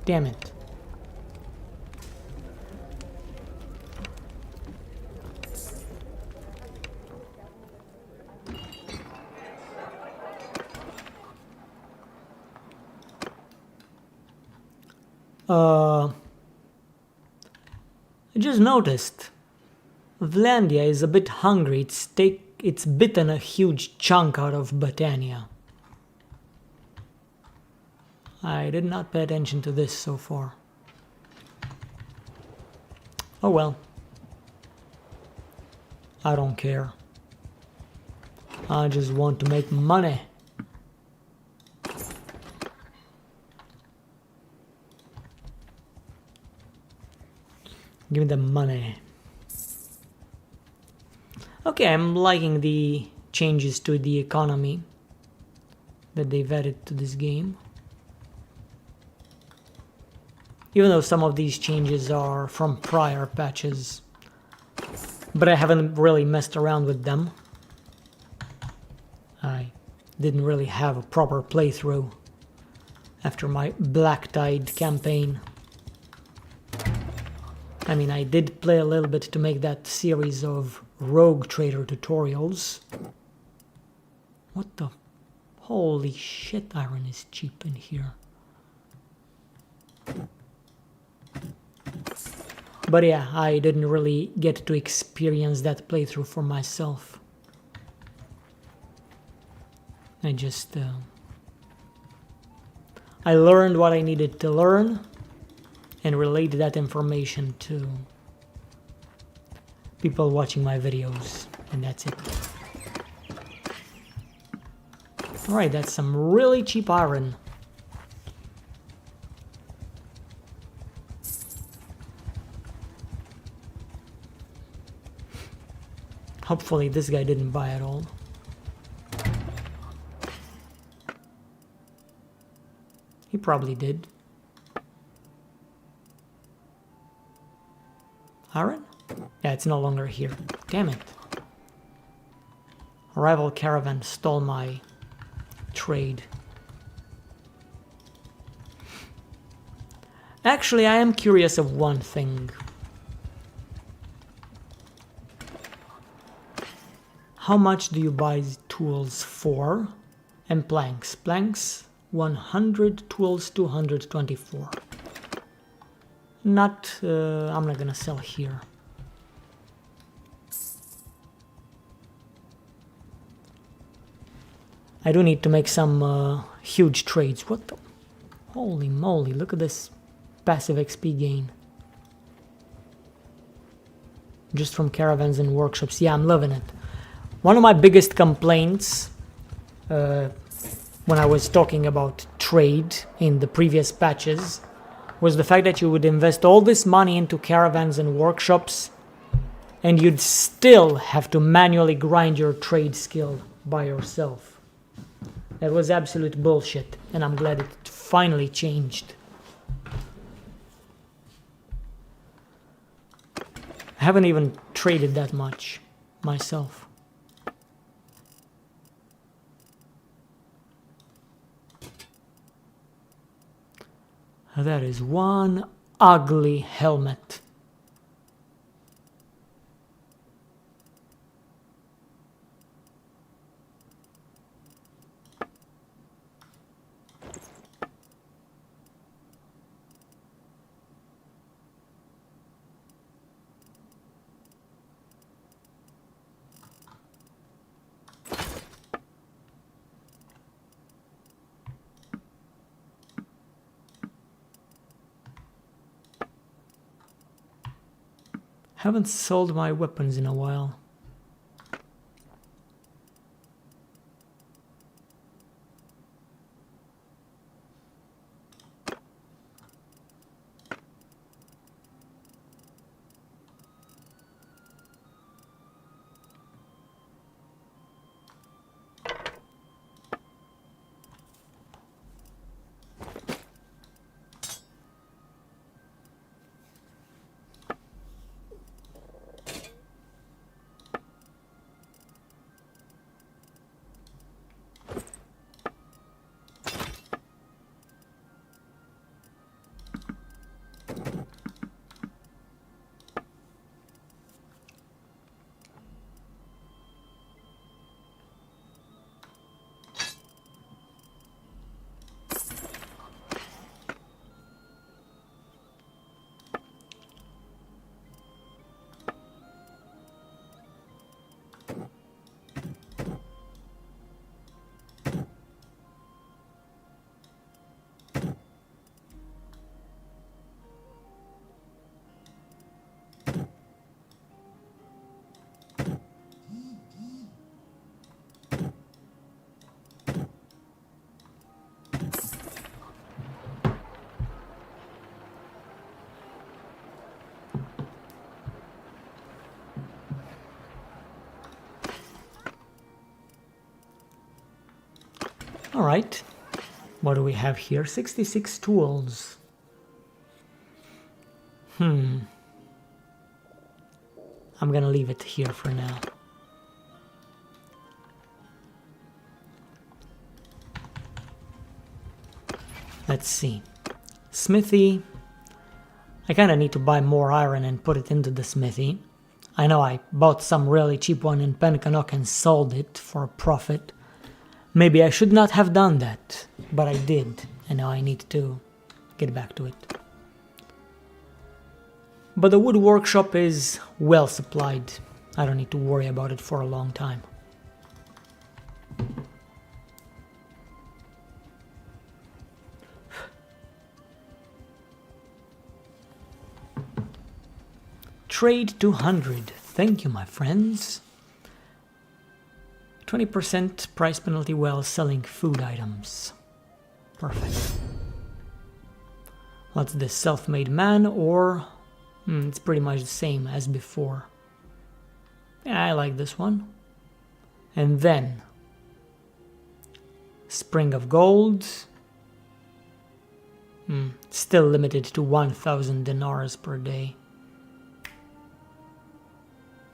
A: Damn it. I just noticed Vlandia is a bit hungry. It's bitten a huge chunk out of Botania. I did not pay attention to this so far. Oh well. I don't care. I just want to make money. Give me the money. Okay, I'm liking the changes to the economy that they've added to this game. Even though some of these changes are from prior patches, but I haven't really messed around with them. I didn't really have a proper playthrough after my Black Tide campaign. I mean, I did play a little bit to make that series of Rogue Trader tutorials. What the... Holy shit, iron is cheap in here. But yeah, I didn't really get to experience that playthrough for myself. I just... I learned what I needed to learn and relayed that information to people watching my videos, and that's it. Alright, that's some really cheap iron. Hopefully this guy didn't buy it all. He probably did. Iron? Yeah, it's no longer here. Damn it. A rival caravan stole my trade. Actually, I am curious of one thing. How much do you buy tools for? And planks. Planks, 100, tools, 224. I'm not gonna sell here. I do need to make some huge trades. What the? Holy moly, look at this passive XP gain. Just from caravans and workshops. Yeah, I'm loving it. One of my biggest complaints when I was talking about trade in the previous patches was the fact that you would invest all this money into caravans and workshops and you'd still have to manually grind your trade skill by yourself. That was absolute bullshit, and I'm glad it finally changed. I haven't even traded that much myself. That is one ugly helmet. Haven't sold my weapons in a while. Alright. What do we have here? 66 tools. I'm gonna leave it here for now. Let's see. Smithy. I kinda need to buy more iron and put it into the smithy. I know I bought some really cheap one in Pencanok and sold it for a profit. Maybe I should not have done that, but I did, and now I need to get back to it. But the wood workshop is well supplied. I don't need to worry about it for a long time. Trade 200. Thank you, my friends. 20% price penalty while selling food items. Perfect. What's this? Self-made man or... it's pretty much the same as before. Yeah, I like this one. And then... Spring of Gold. Still limited to 1,000 dinars per day.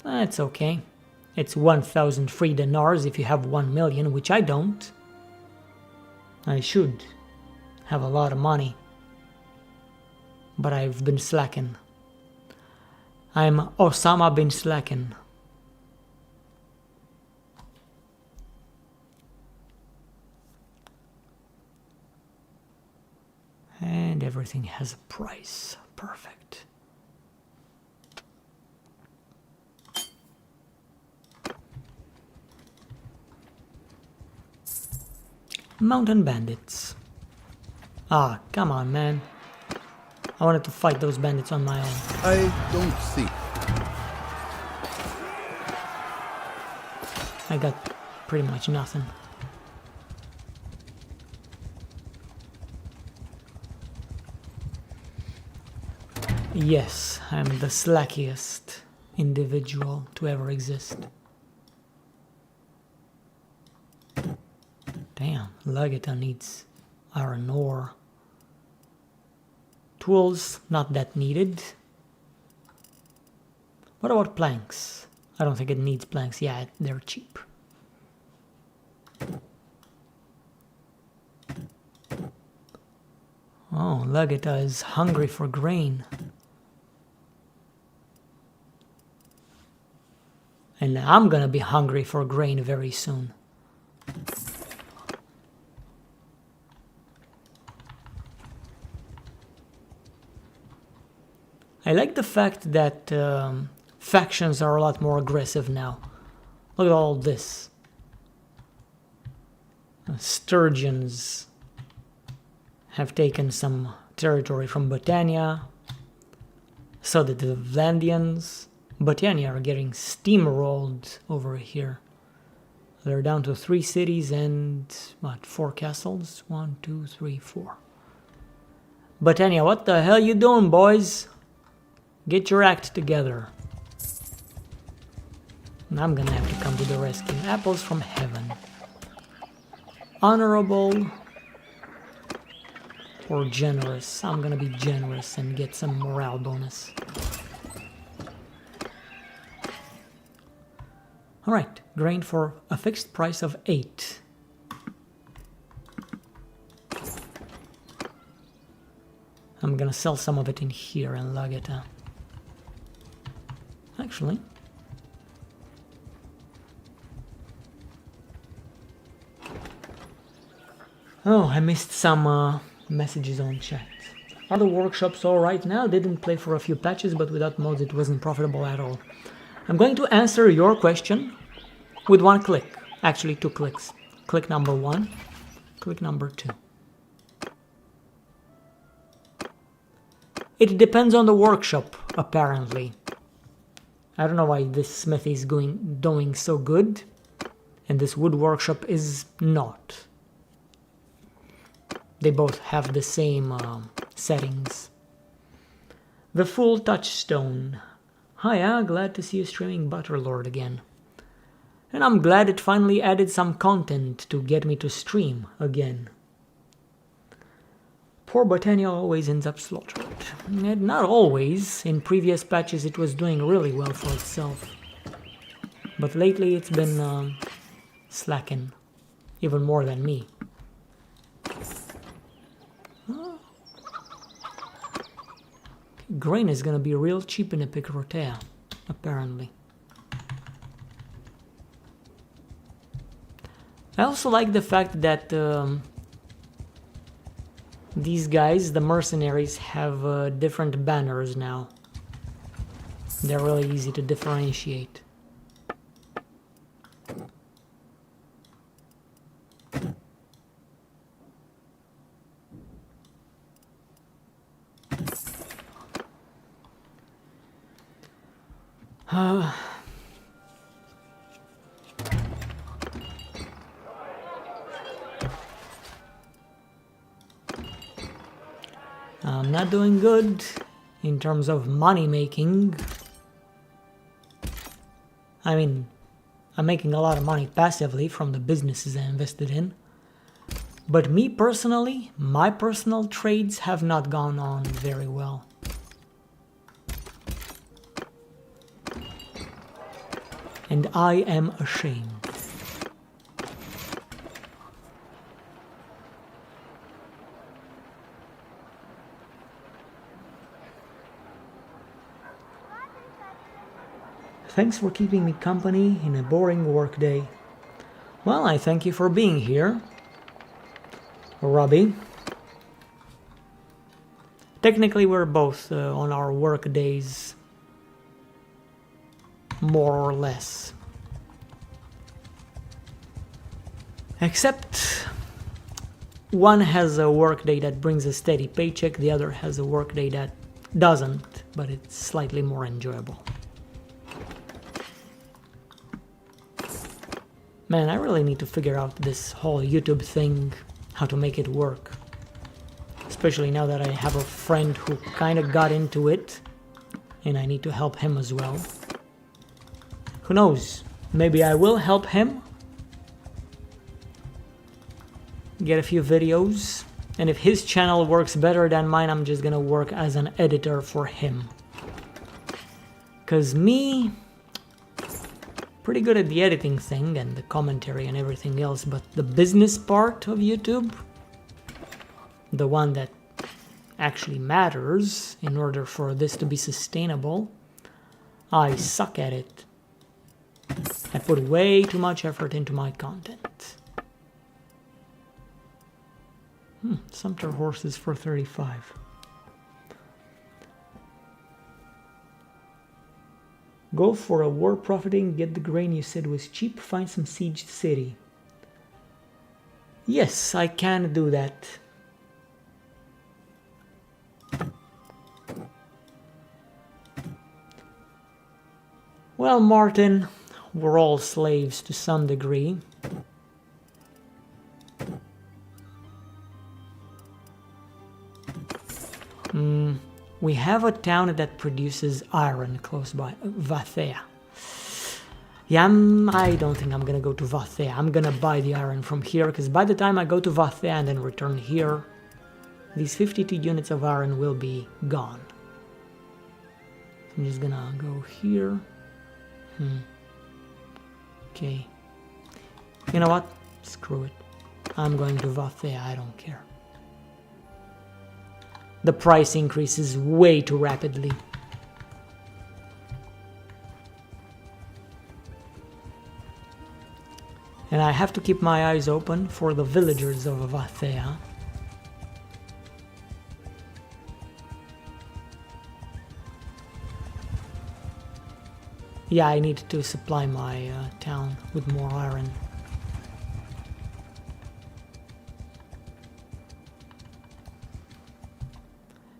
A: That's okay. It's 1,000 free dinars if you have 1 million, which I don't. I should have a lot of money. But I've been slacking. I'm Osama bin Slacken. And everything has a price. Perfect. Mountain bandits. Ah, come on, man. I wanted to fight those bandits on my own.
D: I don't see.
A: I got pretty much nothing. Yes, I'm the slackiest individual to ever exist. Damn, Lageta needs iron ore. Tools, not that needed. What about planks? I don't think it needs planks. Yeah, they're cheap. Oh, Lageta is hungry for grain. And I'm gonna be hungry for grain very soon. I like the fact that factions are a lot more aggressive now. Look at all this. Sturgeons have taken some territory from Botania. So did the Vlandians. Botania are getting steamrolled over here. They're down to 3 cities and, what, 4 castles? 1, 2, 3, 4. Botania, what the hell you doing, boys? Get your act together. I'm gonna have to come to the rescue. Apples from heaven. Honorable or generous? I'm gonna be generous and get some morale bonus. Alright, grain for a fixed price of 8. I'm gonna sell some of it in here in Lageta. Actually, oh, I missed some messages on chat. Are the workshops alright now? Didn't play for a few patches, but without mods it wasn't profitable at all. I'm going to answer your question with 1 click. Actually, 2 clicks. Click number 1, click number 2. It depends on the workshop, apparently. I don't know why this smithy is doing so good, and this wood workshop is not. They both have the same settings. The full touchstone. Hiya, glad to see you streaming Bannerlord again. And I'm glad it finally added some content to get me to stream again. Poor Botania always ends up slaughtered. And not always. In previous patches it was doing really well for itself. But lately it's been slacking. Even more than me. Grain is gonna be real cheap in Epic Rotea, apparently. I also like the fact that these guys, the mercenaries, have different banners now. They're really easy to differentiate. I'm not doing good in terms of money making. I mean, I'm making a lot of money passively from the businesses I invested in. But me personally, my personal trades have not gone on very well. And I am ashamed. Thanks for keeping me company in a boring workday. Well, I thank you for being here, Robbie. Technically, we're both on our work days, more or less. Except one has a work day that brings a steady paycheck, the other has a work day that doesn't, but it's slightly more enjoyable. Man, I really need to figure out this whole YouTube thing, how to make it work. Especially now that I have a friend who kind of got into it, and I need to help him as well. Who knows, maybe I will help him get a few videos, and if his channel works better than mine, I'm just gonna work as an editor for him. Cause me, pretty good at the editing thing and the commentary and everything else, but the business part of YouTube, the one that actually matters in order for this to be sustainable, I suck at it. I put way too much effort into my content. Sumpter horses for 35. Go for a war profiting, get the grain you said was cheap, find some sieged city. Yes, I can do that. Well, Martin, we're all slaves to some degree. We have a town that produces iron close by, Vathea. Yeah, I don't think I'm gonna go to Vathea. I'm gonna buy the iron from here, because by the time I go to Vathea and then return here, these 52 units of iron will be gone. I'm just gonna go here. Okay. You know what? Screw it. I'm going to Vathea, I don't care. The price increases way too rapidly. And I have to keep my eyes open for the villagers of Vathea. Yeah, I need to supply my town with more iron.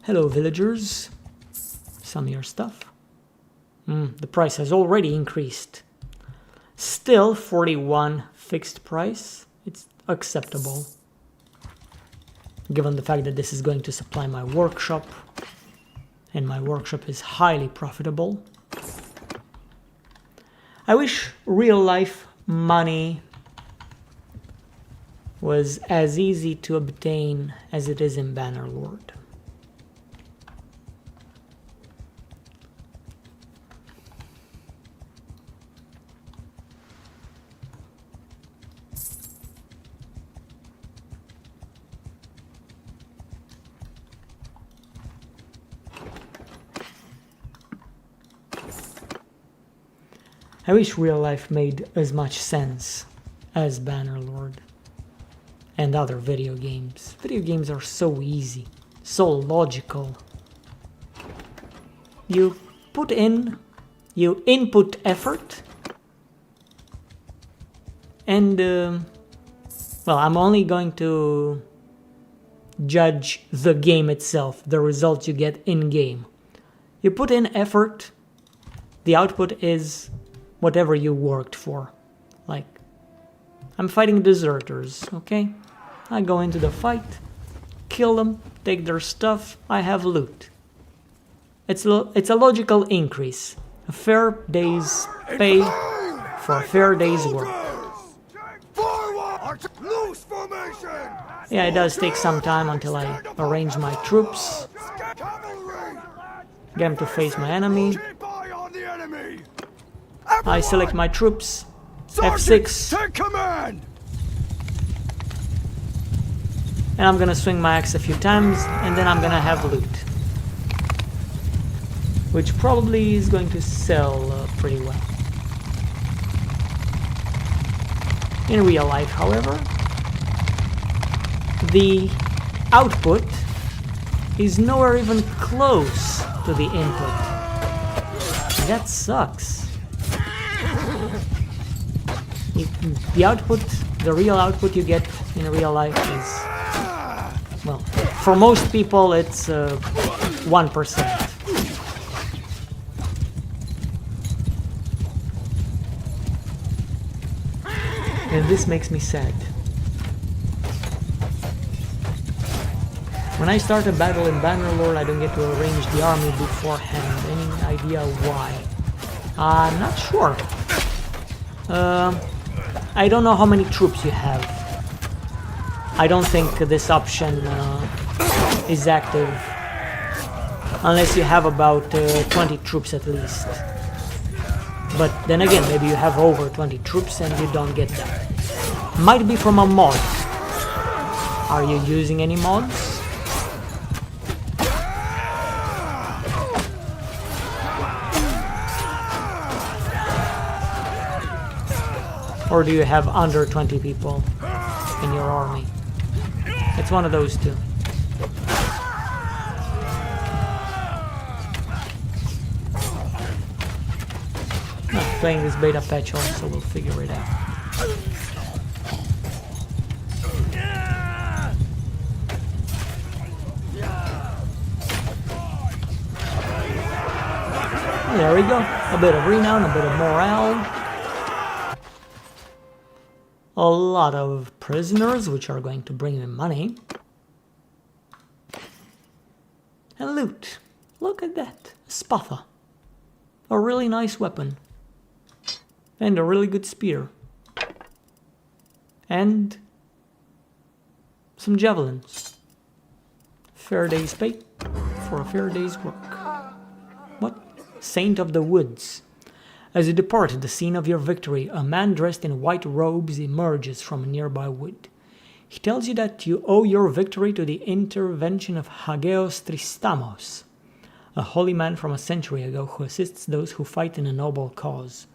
A: Hello, villagers. Some of your stuff. The price has already increased. Still 41 fixed price. It's acceptable. Given the fact that this is going to supply my workshop. And my workshop is highly profitable. I wish real life money was as easy to obtain as it is in Bannerlord. I wish real life made as much sense as Bannerlord and other video games. Video games are so easy, so logical. You input effort, and well, I'm only going to judge the game itself, the results you get in-game. You put in effort, the output is whatever you worked for. Like, I'm fighting deserters, okay? I go into the fight, kill them, take their stuff, I have loot. It's a logical increase. A fair day's pay for a fair day's work. Yeah, it does take some time until I arrange my troops, get them to face my enemy. I select my troops, F6,
C: take command!
A: and I'm gonna swing my axe a few times, and then I'm gonna have loot, which probably is going to sell pretty well. In real life, however, the output is nowhere even close to the input. That sucks. The output, the real output you get in real life is, well, for most people it's 1%. And this makes me sad. When I start a battle in Bannerlord, I don't get to arrange the army beforehand. Any idea why? I'm not sure. I don't know how many troops you have. I don't think this option is active unless you have about 20 troops at least. But then again, maybe you have over 20 troops and you don't get them. Might be from a mod. Are you using any mods? Or do you have under 20 people in your army? It's one of those two. I'm playing this beta patch also, we'll figure it out. There we go. A bit of renown, a bit of morale. A lot of prisoners, which are going to bring me money. And loot. Look at that. A spatha. A really nice weapon. And a really good spear. And some javelins. Fair day's pay for a fair day's work. What? Saint of the Woods. As you depart the scene of your victory, a man dressed in white robes emerges from a nearby wood. He tells you that you owe your victory to the intervention of Hageos Tristamos, a holy man from a century ago who assists those who fight in a noble cause,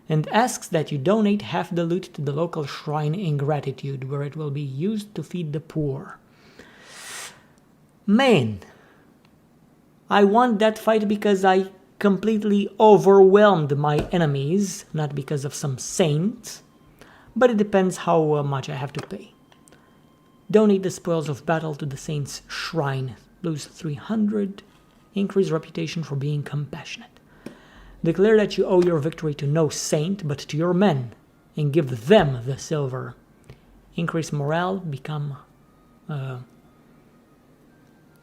A: and asks that you donate half the loot to the local shrine in gratitude, where it will be used to feed the poor. Man, I want that fight because I completely overwhelmed my enemies, not because of some saint, but it depends how much I have to pay. Donate the spoils of battle to the saint's shrine, lose 300, increase reputation for being compassionate. Declare that you owe your victory to no saint, but to your men, and give them the silver. Increase morale, become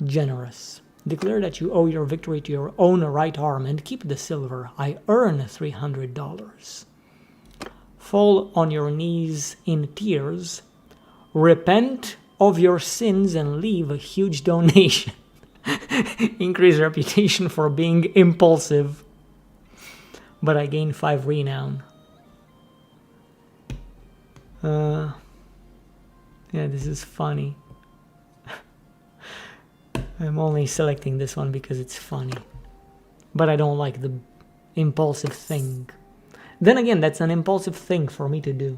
A: generous. Declare that you owe your victory to your own right arm and keep the silver. I earn $300. Fall on your knees in tears, repent of your sins and leave a huge donation. Increase reputation for being impulsive. But I gain 5 renown. Yeah, this is funny. I'm only selecting this one because it's funny. But I don't like the impulsive thing. Then again, that's an impulsive thing for me to do.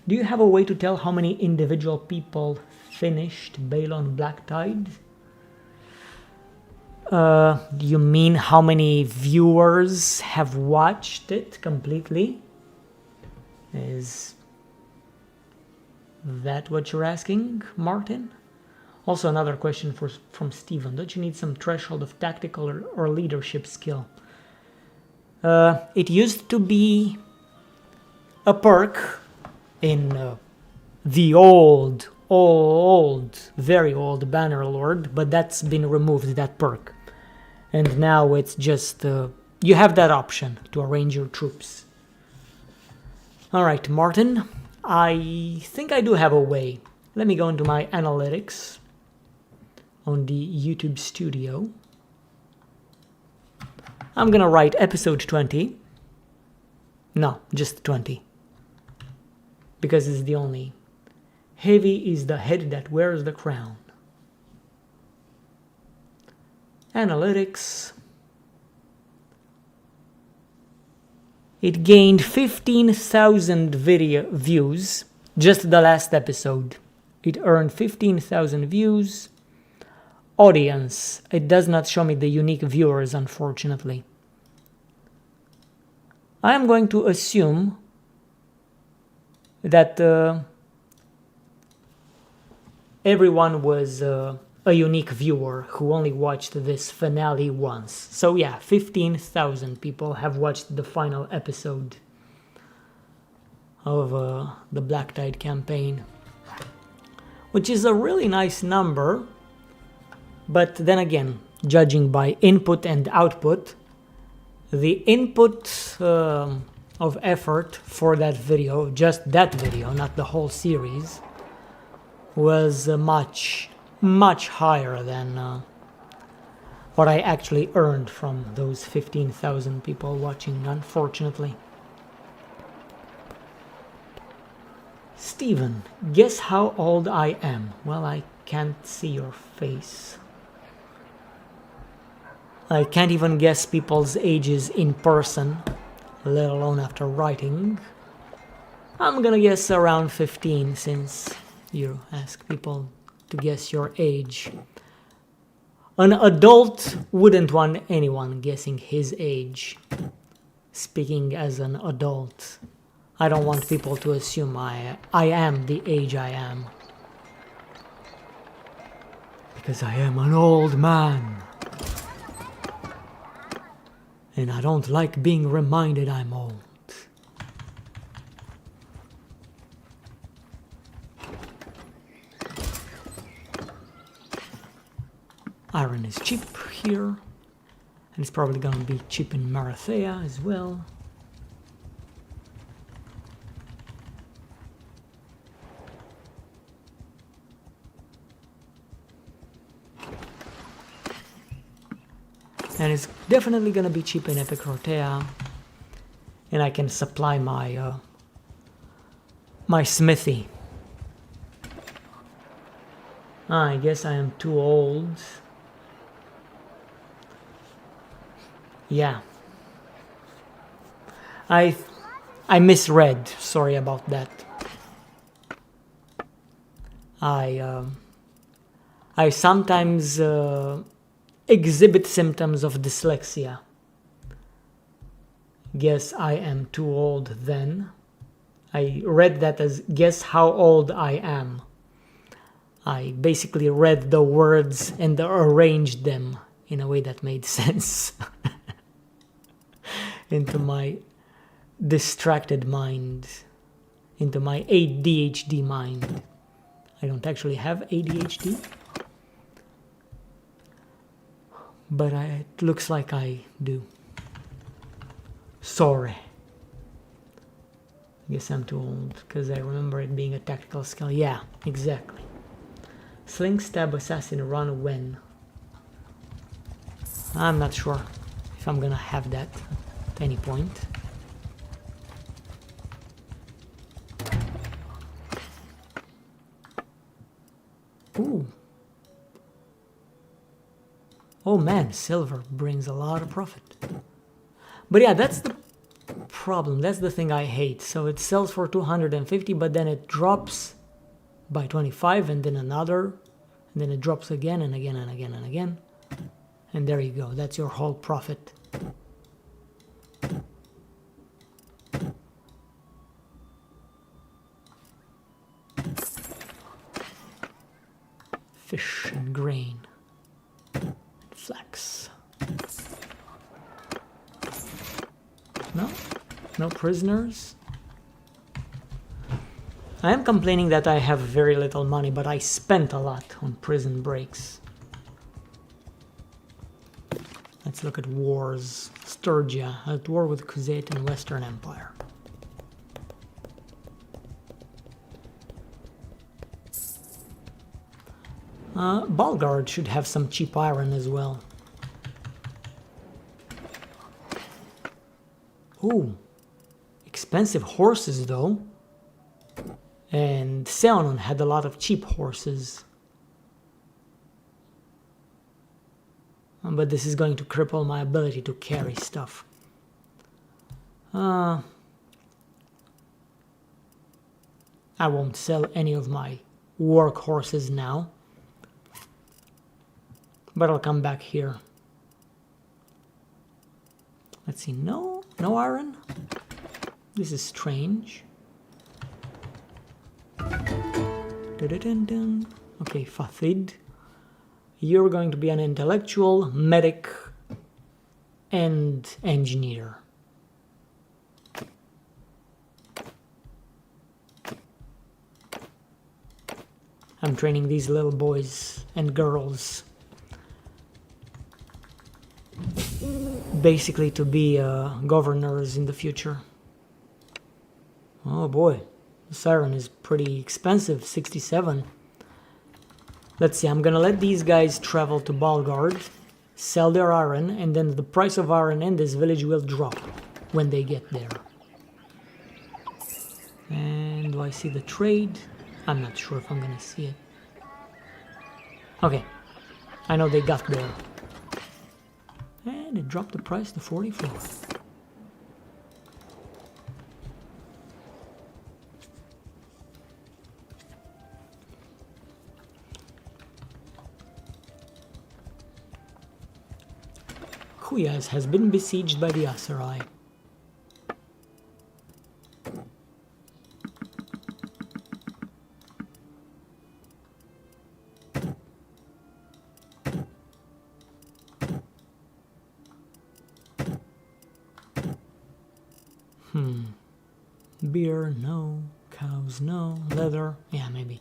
A: Do you have a way to tell how many individual people finished Balon Black Tide? Do you mean how many viewers have watched it completely? Is that what you're asking, Martin? Also another question from Steven. Don't you need some threshold of tactical or leadership skill? It used to be a perk in the old, very old Bannerlord, but that's been removed, that perk. And now it's just, you have that option to arrange your troops. Alright, Martin, I think I do have a way. Let me go into my analytics on the YouTube studio. I'm gonna write episode 20. No, just 20. Because it's the only. Heavy is the head that wears the crown. Analytics. It gained 15,000 video views. Just the last episode. It earned 15,000 views. Audience. It does not show me the unique viewers, unfortunately. I am going to assume that everyone was a unique viewer who only watched this finale once. So yeah, 15,000 people have watched the final episode of the Black Tide campaign, which is a really nice number. But then again, judging by input and output, the input of effort for that video, just that video, not the whole series, was much higher than what I actually earned from those 15,000 people watching, unfortunately. Steven, guess how old I am? Well, I can't see your face. I can't even guess people's ages in person, let alone after writing. I'm gonna guess around 15, since you ask people to guess your age. An adult wouldn't want anyone guessing his age. Speaking as an adult, I don't want people to assume I am the age I am. Because I am an old man. And I don't like being reminded I'm old. Iron is cheap here. And it's probably gonna be cheap in Marathea as well. And it's definitely gonna be cheap in Epic Rotea. And I can supply my my smithy. I guess I am too old. Yeah. I misread. Sorry about that. I sometimes exhibit symptoms of dyslexia. Guess I am too old then. I read that as guess how old I am. I basically read the words and arranged them in a way that made sense into my distracted mind, into my ADHD mind. I don't actually have ADHD, but it looks like I do. Sorry. Guess I'm too old, because I remember it being a tactical skill. Yeah, exactly. Sling, stab, assassin, run, when. I'm not sure if I'm gonna have that at any point. Ooh. Oh man, silver brings a lot of profit. But yeah, that's the problem. That's the thing I hate. So it sells for 250, but then it drops by 25, and then another, and then it drops again and again and again and again. And there you go. That's your whole profit. Fish and grain. Flax. No? No prisoners? I am complaining that I have very little money, but I spent a lot on prison breaks. Let's look at wars. Sturgia, at war with Khuzait and Western Empire. Balgard should have some cheap iron as well. Ooh, expensive horses though. And Seonon had a lot of cheap horses. But this is going to cripple my ability to carry stuff. I won't sell any of my work horses now. But I'll come back here. Let's see, no iron? This is strange. Dun-dun-dun-dun. Okay, Fathid. You're going to be an intellectual, medic, and engineer. I'm training these little boys and girls basically to be governors in the future. Oh boy, this iron is pretty expensive, 67. Let's see, I'm gonna let these guys travel to Balgard, sell their iron, and then the price of iron in this village will drop when they get there. And do I see the trade? I'm not sure if I'm gonna see it. Okay, I know they got there. And it dropped the price to 44. Kuyaz has been besieged by the Aserai. Beer, no. Cows, no. Leather, yeah, maybe.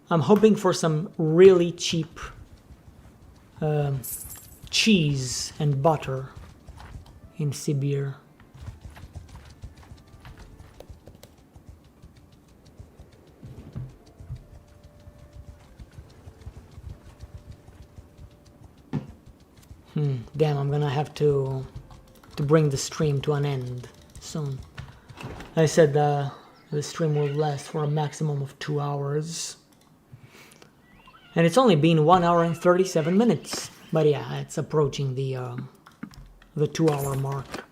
A: I'm hoping for some really cheap cheese and butter in Sibir. Damn, I'm gonna have to bring the stream to an end soon. I said the stream will last for a maximum of 2 hours. And it's only been 1 hour and 37 minutes. But yeah, it's approaching the 2 hour mark.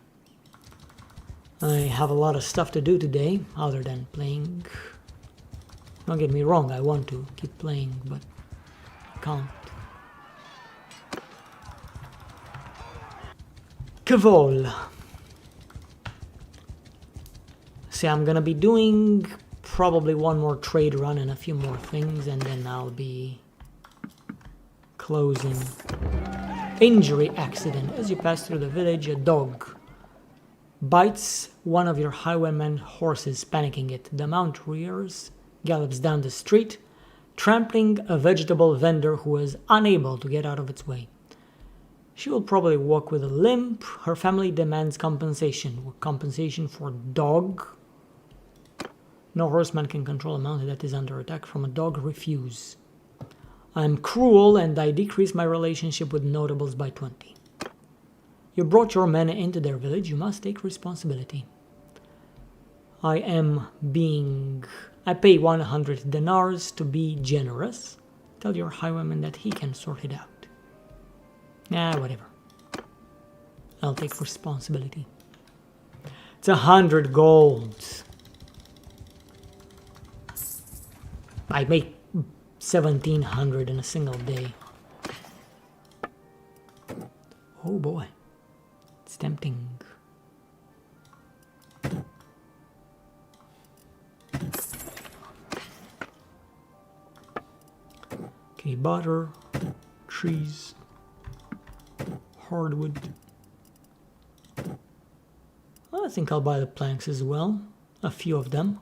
A: I have a lot of stuff to do today, other than playing. Don't get me wrong, I want to keep playing, but I can't. Kavol. See, I'm gonna be doing probably one more trade run and a few more things, and then I'll be closing. Injury accident. As you pass through the village, a dog bites one of your highwayman horses, panicking it. The mount rears, gallops down the street, trampling a vegetable vendor who is unable to get out of its way. She will probably walk with a limp. Her family demands compensation. Compensation for dog. No horseman can control a mounted that is under attack from a dog. Refuse. I'm cruel and I decrease my relationship with notables by 20. You brought your men into their village. You must take responsibility. I pay 100 dinars to be generous. Tell your highwayman that he can sort it out. Nah, whatever. I'll take responsibility. It's 100 gold. I make 1,700 in a single day. Oh boy. It's tempting. Okay, butter, trees, hardwood. I think I'll buy the planks as well. A few of them.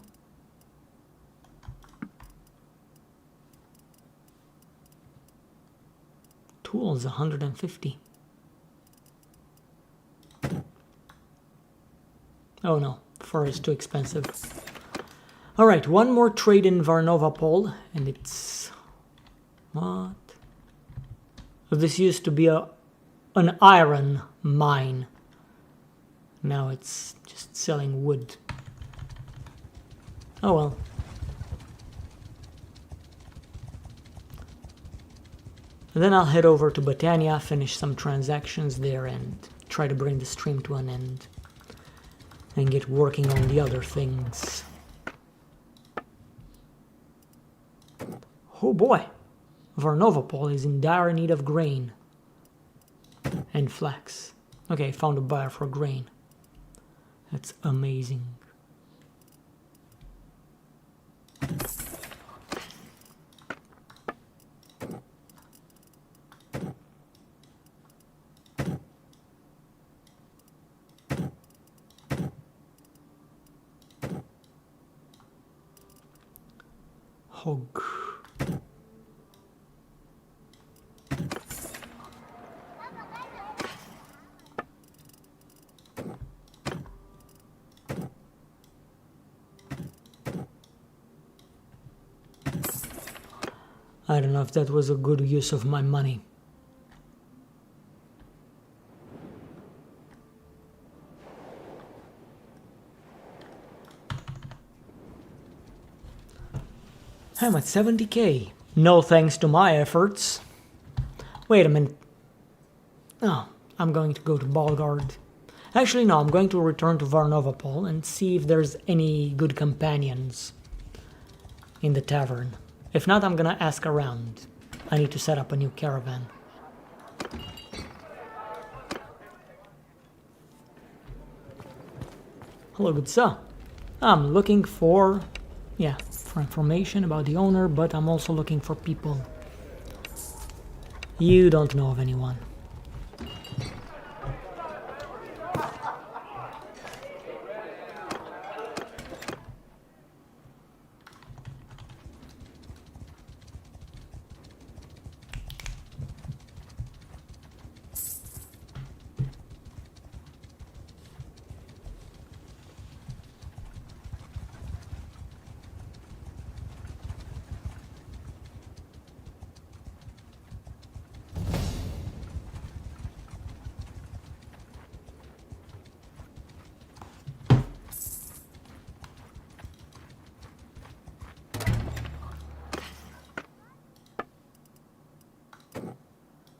A: Tools, 150. Oh no, fur is too expensive. Alright, one more trade in Varnovapol, and it's... What? This used to be an iron mine. Now it's just selling wood. Oh well. And then I'll head over to Botania, finish some transactions there, and try to bring the stream to an end. And get working on the other things. Oh boy! Varnovapol is in dire need of grain. And flax. Okay, found a buyer for grain. That's amazing. Hog. I don't know if that was a good use of my money. I'm at 70k. No thanks to my efforts. Wait a minute. Oh, I'm going to go to Balgard. Actually, no, I'm going to return to Varnovapol and see if there's any good companions in the tavern. If not, I'm gonna ask around. I need to set up a new caravan. Hello, good sir. I'm looking for information about the owner, but I'm also looking for people. You don't know of anyone.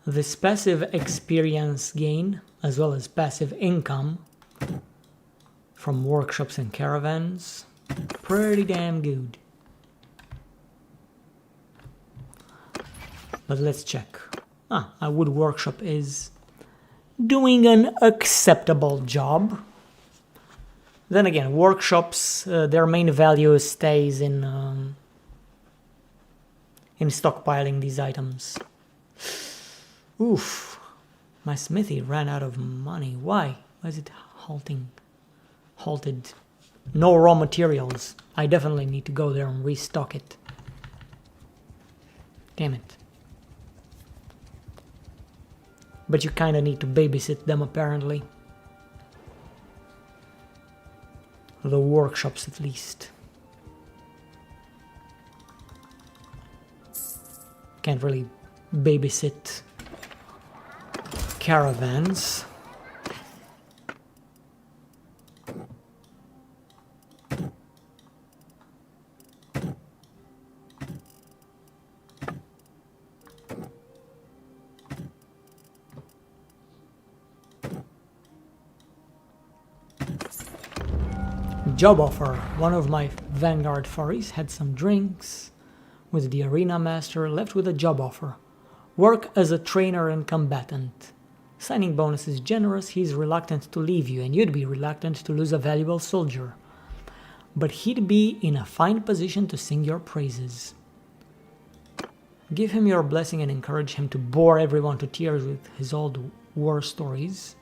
A: This passive experience gain, as well as passive income from workshops and caravans, pretty damn good. But let's check. A wood workshop is doing an acceptable job. Then again, workshops, their main value stays in stockpiling these items. Oof, my smithy ran out of money. Why? Why is it halted? No raw materials. I definitely need to go there and restock it. Damn it. But you kinda need to babysit them apparently. The workshops at least. Can't really babysit caravans. Job offer. One of my Vanguard furries had some drinks with the arena master, left with a job offer. Work as a trainer and combatant. Signing bonus is generous, he's reluctant to leave you, and you'd be reluctant to lose a valuable soldier. But he'd be in a fine position to sing your praises. Give him your blessing and encourage him to bore everyone to tears with his old war stories.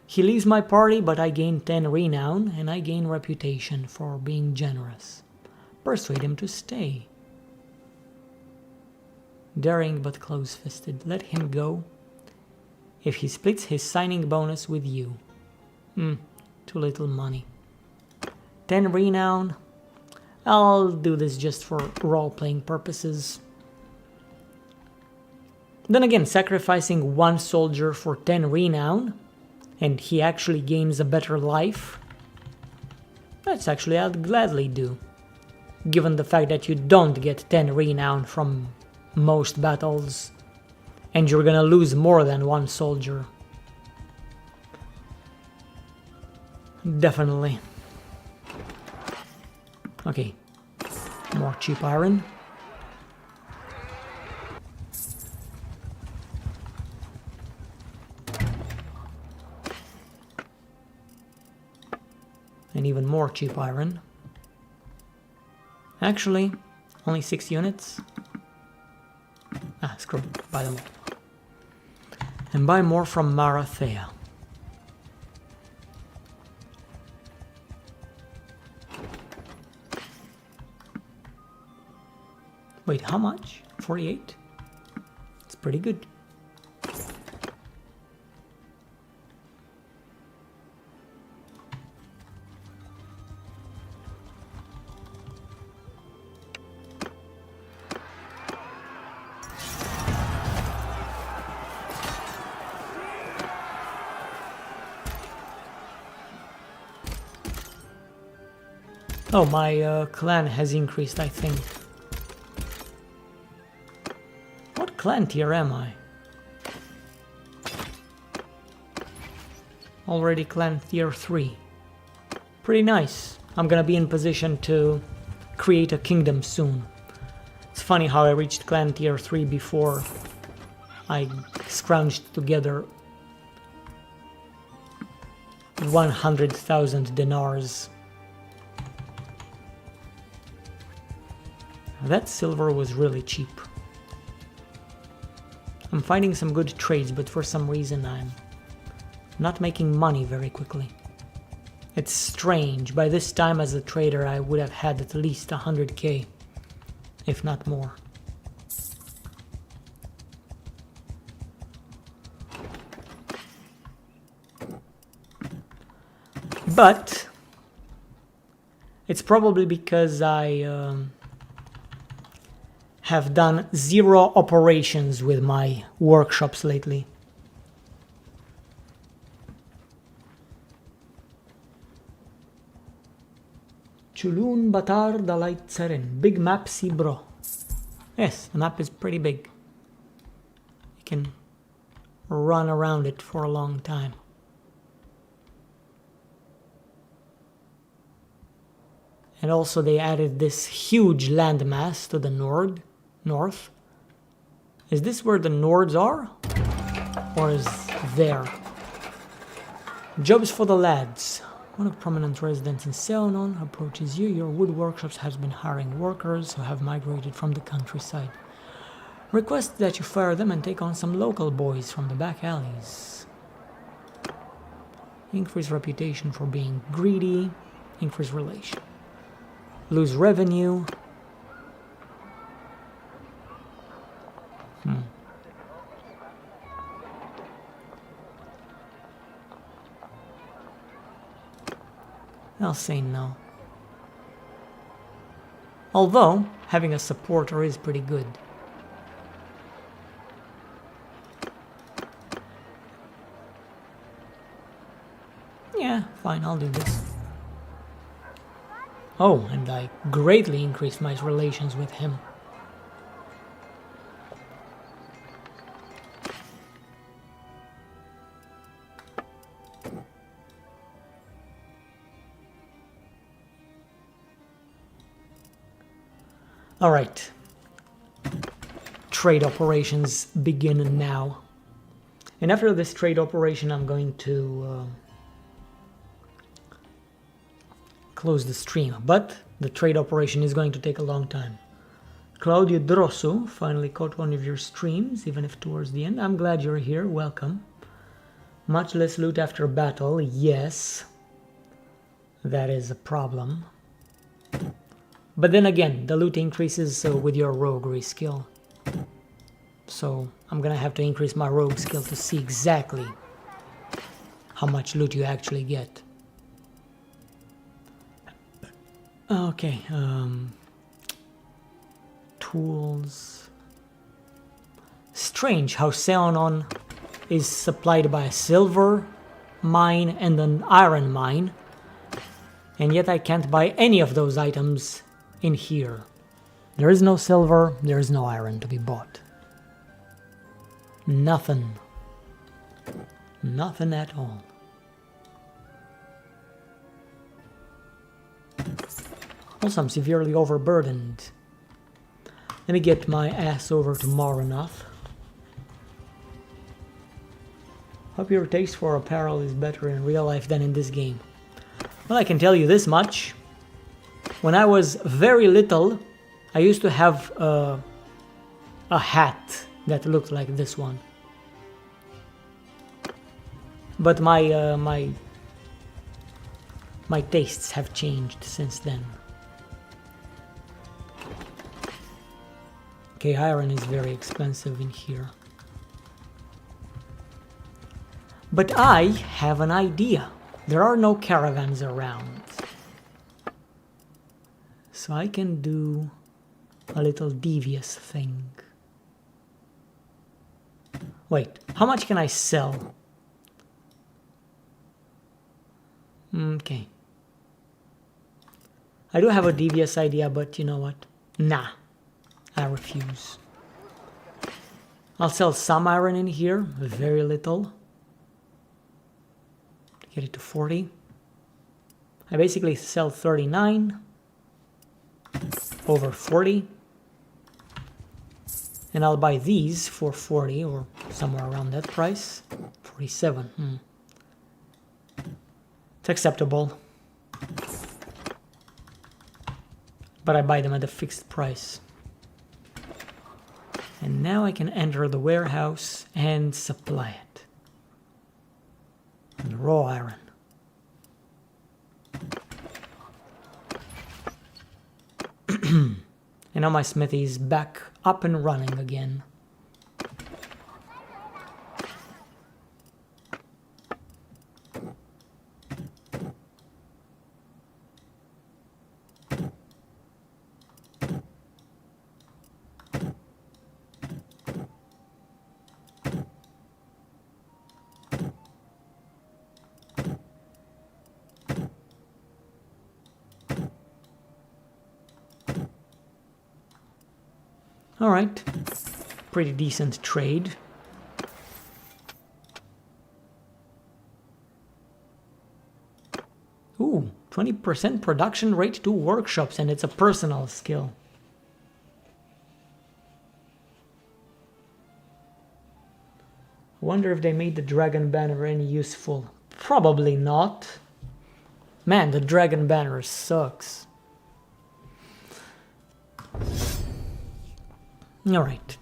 A: He leaves my party, but I gain 10 renown, and I gain reputation for being generous. Persuade him to stay. Daring but close-fisted. Let him go if he splits his signing bonus with you. Too little money. 10 renown. I'll do this just for role-playing purposes. Then again, sacrificing one soldier for 10 renown, and he actually gains a better life, that's actually I'd gladly do. Given the fact that you don't get 10 renown from most battles, and you're gonna lose more than one soldier. Definitely. Okay, more cheap iron. And even more cheap iron. Actually, only 6 units. Screw it, buy them all. And buy more from Marathea. Wait, how much? 48? It's pretty good. Oh, my clan has increased, I think. What clan tier am I? Already clan tier 3. Pretty nice. I'm gonna be in position to create a kingdom soon. It's funny how I reached clan tier 3 before I scrounged together 100,000 dinars. That silver was really cheap. I'm finding some good trades, but for some reason I'm not making money very quickly. It's strange. By this time as a trader I would have had at least 100k, if not more. But it's probably because I have done 0 operations with my workshops lately. Chulun Batar Dalai Tsaren. Big map, see bro. Yes, the map is pretty big. You can run around it for a long time. And also they added this huge landmass to the north. Is this where the Nords are? Or is there? Jobs for the lads. One of prominent residents in Seonon approaches you. Your wood workshops has been hiring workers who have migrated from the countryside. Request that you fire them and take on some local boys from the back alleys. Increase reputation for being greedy. Increase relation. Lose revenue. I'll say no. Although, having a supporter is pretty good. Yeah, fine, I'll do this. Oh, and I greatly increased my relations with him. Alright. Trade operations begin now. And after this trade operation, I'm going to close the stream. But the trade operation is going to take a long time. Claudio Drosso finally caught one of your streams, even if towards the end. I'm glad you're here. Welcome. Much less loot after battle. Yes. That is a problem. But then again, the loot increases with your roguery skill. So I'm gonna have to increase my rogue skill to see exactly how much loot you actually get. Okay, tools. Strange how Seonon is supplied by a silver mine and an iron mine, and yet I can't buy any of those items in here. There is no silver, there is no iron to be bought. Nothing. Nothing at all. Also, I'm severely overburdened. Let me get my ass over to Maranoth. Hope your taste for apparel is better in real life than in this game. Well, I can tell you this much. When I was very little, I used to have a hat that looked like this one. But my tastes have changed since then. Okay, iron is very expensive in here. But I have an idea. There are no caravans around. So I can do a little devious thing. Wait, how much can I sell? Okay. I do have a devious idea, but you know what? Nah, I refuse. I'll sell some iron in here, very little. Get it to 40. I basically sell 39 over 40. And I'll buy these for 40 or somewhere around that price. 47. It's acceptable. But I buy them at a fixed price. And now I can enter the warehouse and supply it. And raw iron. And now my smithy is back up and running again. Alright, pretty decent trade. Ooh, 20% production rate to workshops, and it's a personal skill. I wonder if they made the dragon banner any useful. Probably not. Man, the dragon banner sucks. Alright.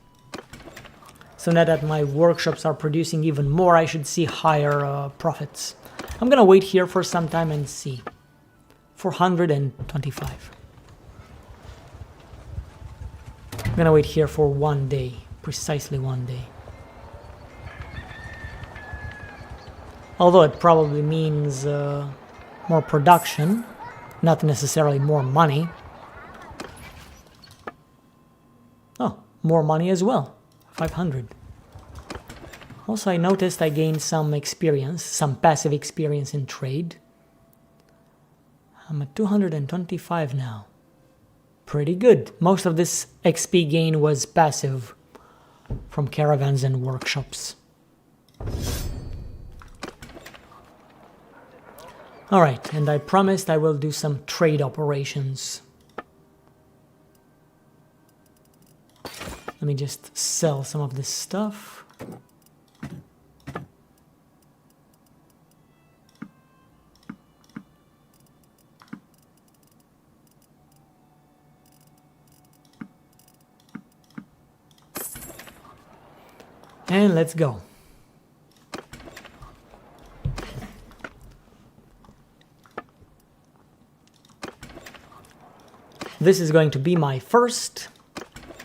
A: So now that my workshops are producing even more, I should see higher profits. I'm gonna wait here for some time and see. 425. I'm gonna wait here for 1 day. Precisely 1 day. Although it probably means more production. Not necessarily more money. Oh, more money as well. 500. Also, I noticed I gained some experience, some passive experience in trade. I'm at 225 now. Pretty good. Most of this XP gain was passive from caravans and workshops. Alright, and I promised I will do some trade operations. Let me just sell some of this stuff. And let's go. This is going to be my first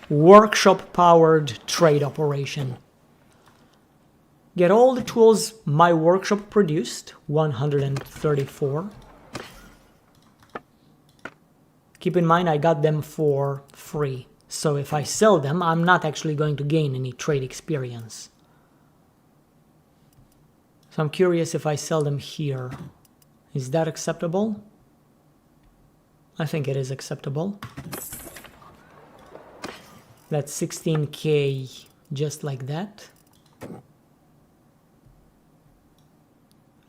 A: workshop-powered trade operation. Get all the tools my workshop produced, 134. Keep in mind I got them for free. So if I sell them, I'm not actually going to gain any trade experience. So I'm curious if I sell them here. Is that acceptable? I think it is acceptable. That's 16k just like that. And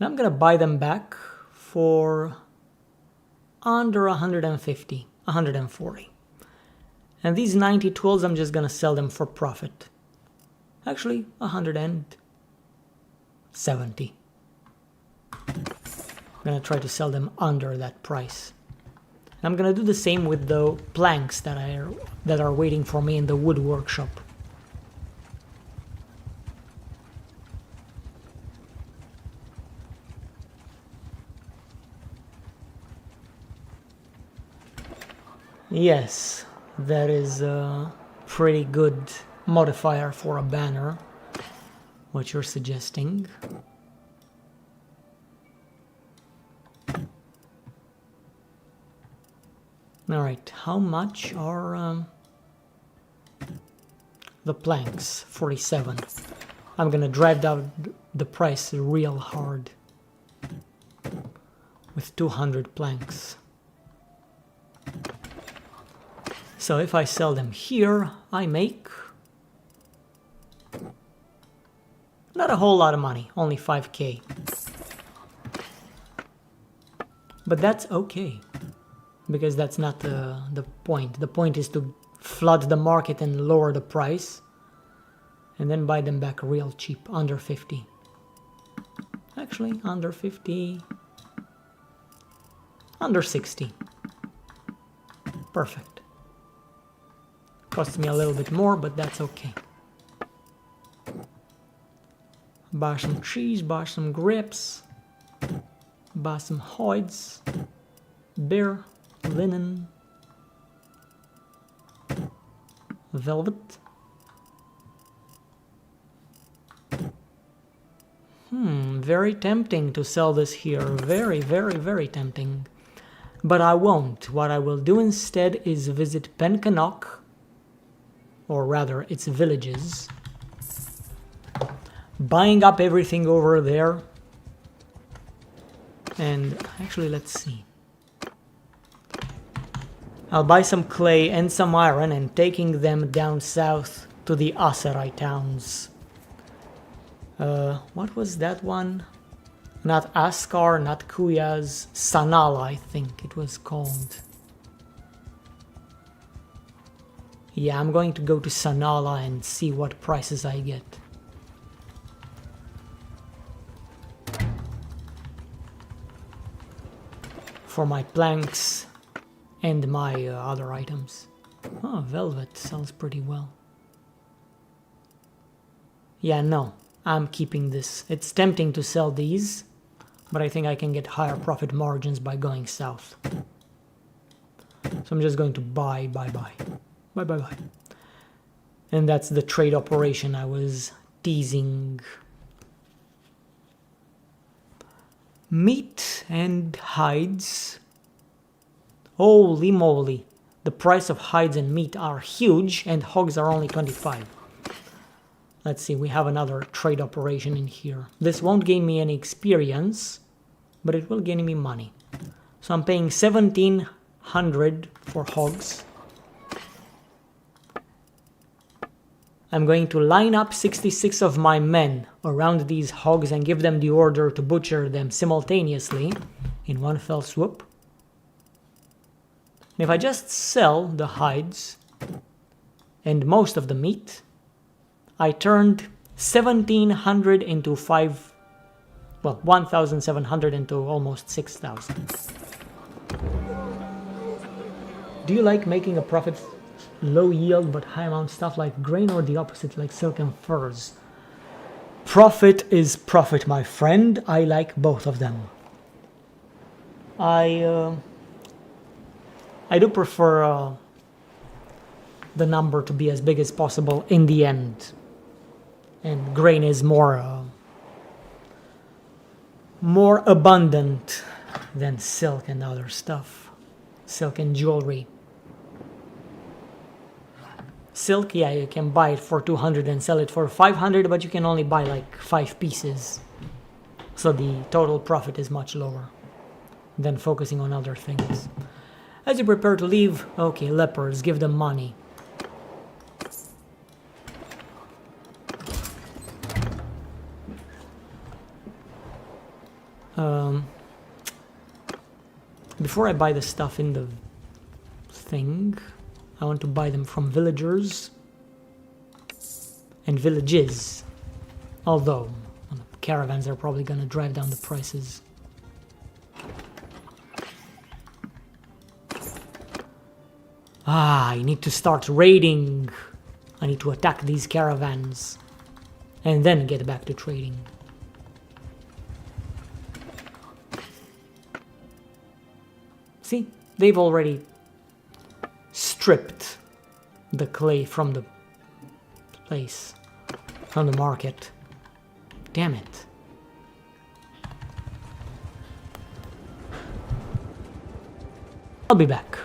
A: I'm gonna buy them back for under 150, 140. And these 90 tools, I'm just gonna sell them for profit. Actually, 170. I'm gonna try to sell them under that price. And I'm gonna do the same with the planks that are waiting for me in the wood workshop. Yes. That is a pretty good modifier for a banner, what you're suggesting. Alright, how much are the planks? 47. I'm gonna drive down the price real hard with 200 planks. So if I sell them here, I make not a whole lot of money, only 5k. But that's okay, because that's not the point. The point is to flood the market and lower the price, and then buy them back real cheap, under 50. Actually, under 50, under 60. Perfect. Costs me a little bit more, but that's okay. Buy some cheese, buy some grapes, buy some hides, bear, linen, velvet. Very tempting to sell this here. Very, very, very tempting. But I won't. What I will do instead is visit Pencannock, or rather its villages, buying up everything over there. And actually, let's see. I'll buy some clay and some iron and taking them down south to the Aserai towns. What was that one? Not Askar, not Kuyaz, Sanala, I think it was called. Yeah, I'm going to go to Sanala and see what prices I get. For my planks and my other items. Oh, velvet sells pretty well. Yeah, no, I'm keeping this. It's tempting to sell these, but I think I can get higher profit margins by going south. So I'm just going to buy. Bye. And that's the trade operation I was teasing. Meat and hides Holy moly. The price of hides and meat are huge, and hogs are only 25. Let's see, we have another trade operation in here. This won't gain me any experience, but it will gain me money. So I'm paying 1700 for hogs. I'm going to line up 66 of my men around these hogs and give them the order to butcher them simultaneously in one fell swoop. And if I just sell the hides and most of the meat, I turned 1700 into 1700 into almost 6000. Do you like making a profit, low yield but high amount stuff like grain, or the opposite like silk and furs? Profit is profit, my friend. I like both of them. I do prefer the number to be as big as possible in the end. And grain is more abundant than silk and other stuff. Silk and jewelry. Silk, yeah, you can buy it for 200 and sell it for 500, but you can only buy like 5 pieces. So the total profit is much lower than focusing on other things. As you prepare to leave, okay, lepers, give them money. Before I buy the stuff in the thing, I want to buy them from villagers and villages. Although, caravans are probably gonna drive down the prices. I need to start raiding. I need to attack these caravans and then get back to trading. See, they've already stripped the clay from the place, from the market. Damn it. I'll be back.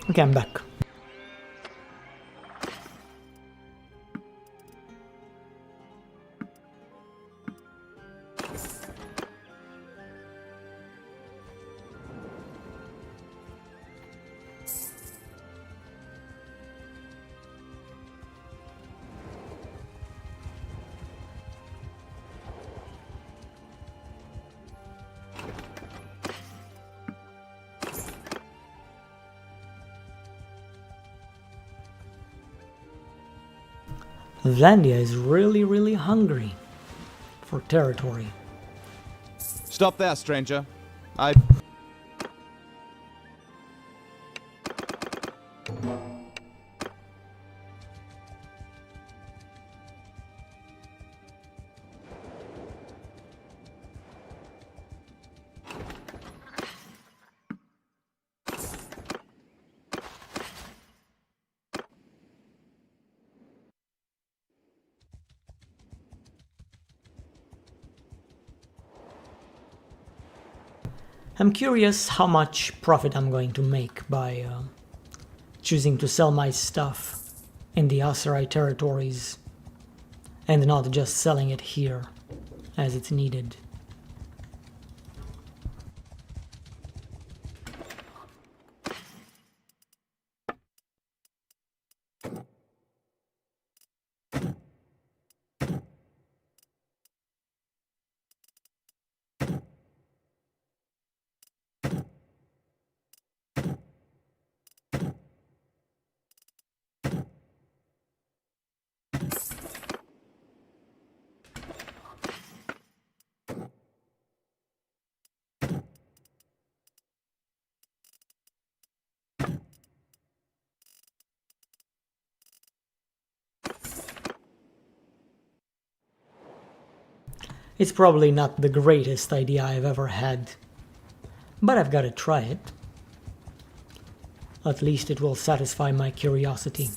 A: Okay, I'm back. Landia is really hungry for territory.
E: Stop there, stranger.
A: I'm curious how much profit I'm going to make by choosing to sell my stuff in the Aserai territories and not just selling it here as it's needed. It's probably not the greatest idea I've ever had, but I've got to try it. At least it will satisfy my curiosity.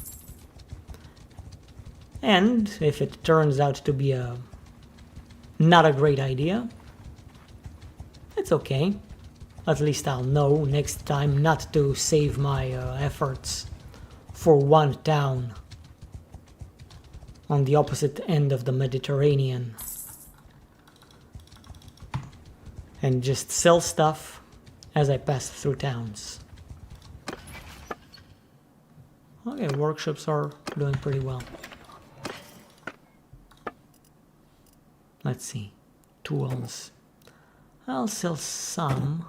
A: And if it turns out to be not a great idea, it's okay. At least I'll know next time not to save my efforts for one town on the opposite end of the Mediterranean and just sell stuff as I pass through towns. Okay, workshops are doing pretty well. Let's see, tools. I'll sell some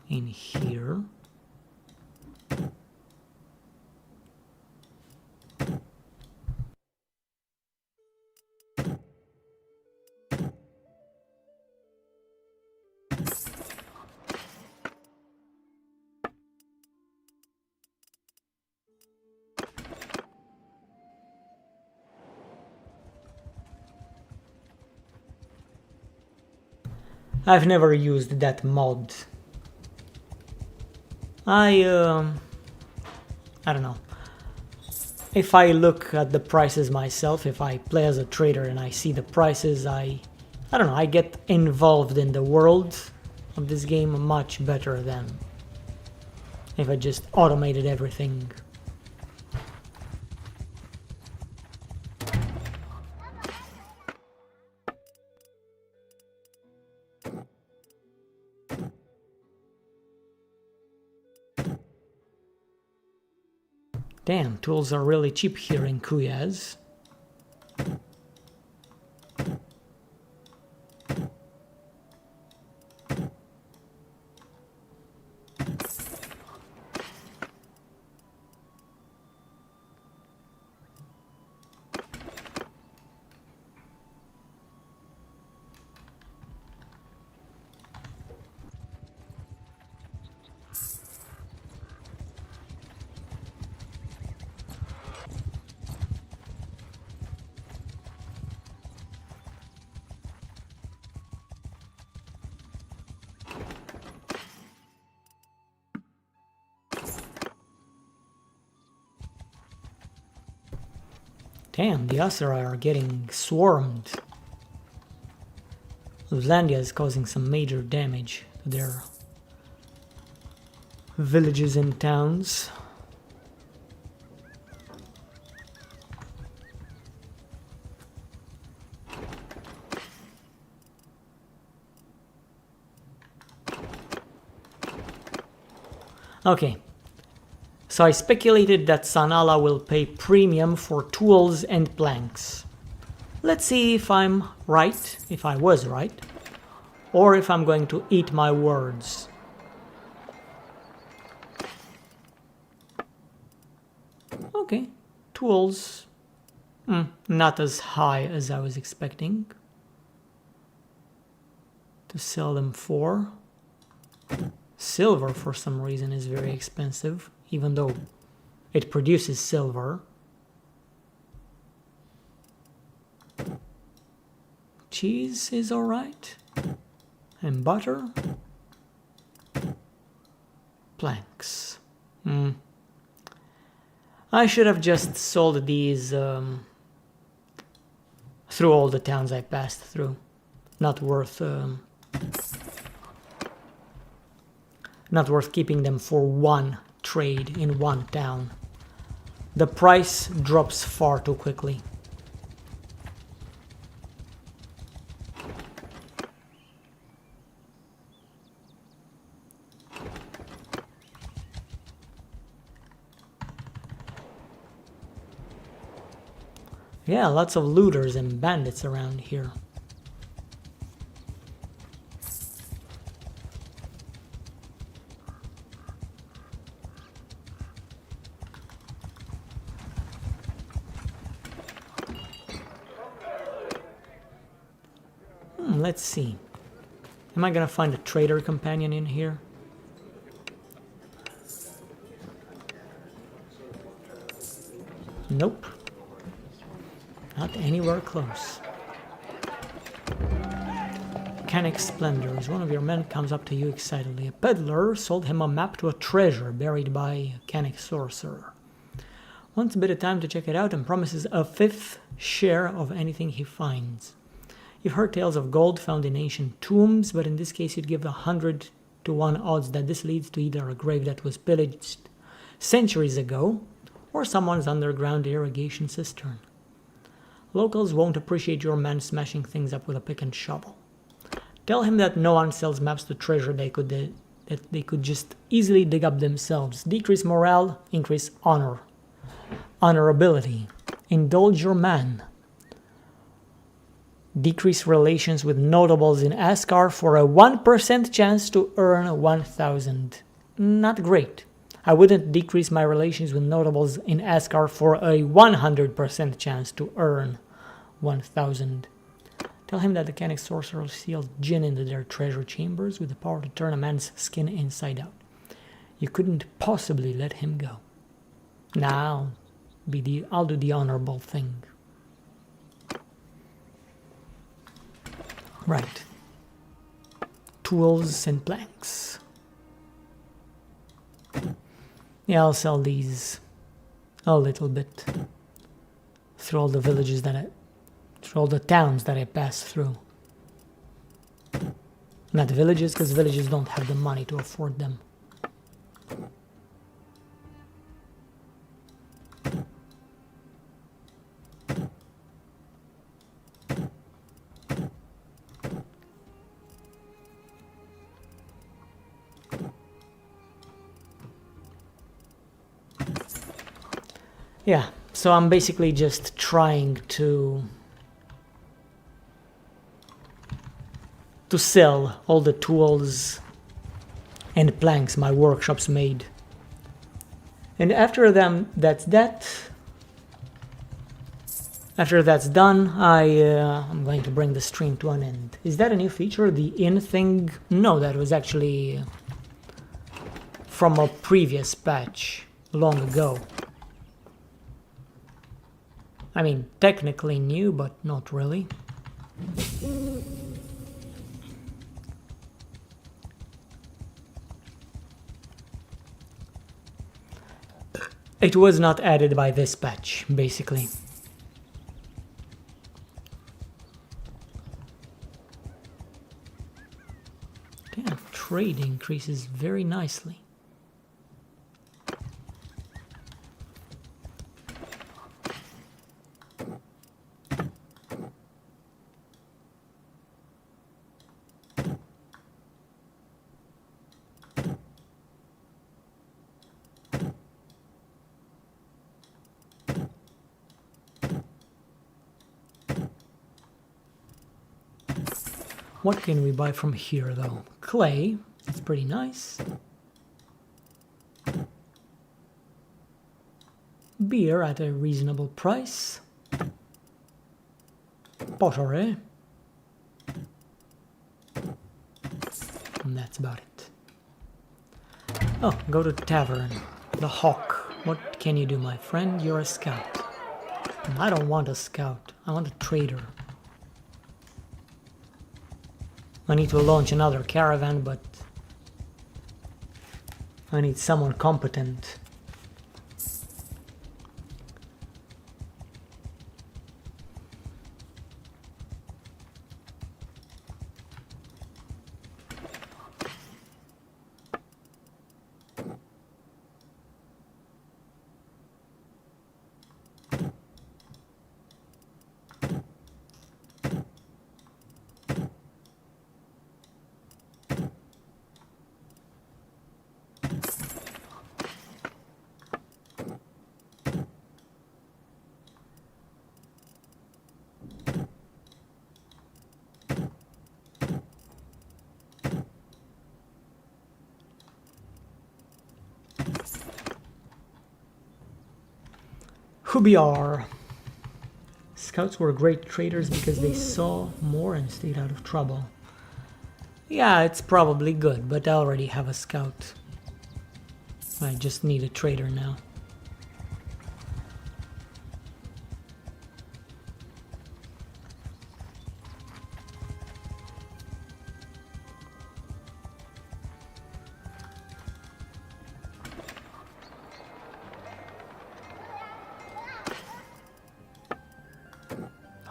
A: in here. I've never used that mod. I don't know. If I look at the prices myself, if I play as a trader and I see the prices, I don't know, I get involved in the world of this game much better than if I just automated everything. Damn, tools are really cheap here in Kuyaz. Damn, the Asura are getting swarmed. Luslandia is causing some major damage to their villages and towns. Okay. So I speculated that Sanala will pay premium for tools and planks. Let's see if I'm right, if I was right, or if I'm going to eat my words. Okay, tools, not as high as I was expecting to sell them for. Silver, for some reason, is very expensive, even though it produces silver. Cheese is alright. And butter. Planks. I should have just sold these through all the towns I passed through. Not worth keeping them for one trade in one town. The price drops far too quickly. Yeah, lots of looters and bandits around here. Let's see. Am I gonna find a trader companion in here? Nope. Not anywhere close. Volcanic Splendors. One of your men comes up to you excitedly. A peddler sold him a map to a treasure buried by a volcanic sorcerer. Wants a bit of time to check it out and promises a 5th share of anything he finds. You've heard tales of gold found in ancient tombs, but in this case you'd give 100 to 1 odds that this leads to either a grave that was pillaged centuries ago or someone's underground irrigation cistern. Locals won't appreciate your man smashing things up with a pick and shovel. Tell him that no one sells maps to treasure that they could just easily dig up themselves. Decrease morale, increase honor. Honorability. Indulge your man. Decrease relations with notables in Ascar for a 1% chance to earn 1,000. Not great. I wouldn't decrease my relations with notables in Ascar for a 100% chance to earn 1,000. Tell him that the volcanic sorcerer seals gin into their treasure chambers with the power to turn a man's skin inside out. You couldn't possibly let him go. Now, I'll do the honorable thing. Right. Tools and planks. Yeah, I'll sell these a little bit through all the villages through all the towns that I pass through. Not villages, because villages don't have the money to afford them. Yeah, so I'm basically just trying to sell all the tools and planks my workshop's made. And after that's done, I'm going to bring the stream to an end. Is that a new feature, the in thing? No, that was actually from a previous patch long ago. I mean, technically new, but not really. It was not added by this patch, basically. Damn, trade increases very nicely. What can we buy from here, though? Clay. It's pretty nice. Beer at a reasonable price. Pottery. And that's about it. Oh, go to tavern. The Hawk. What can you do, my friend? You're a scout. I don't want a scout. I want a trader. I need to launch another caravan, but I need someone competent. Hubiar. Scouts were great traders because they saw more and stayed out of trouble. Yeah, it's probably good, but I already have a scout. I just need a trader now.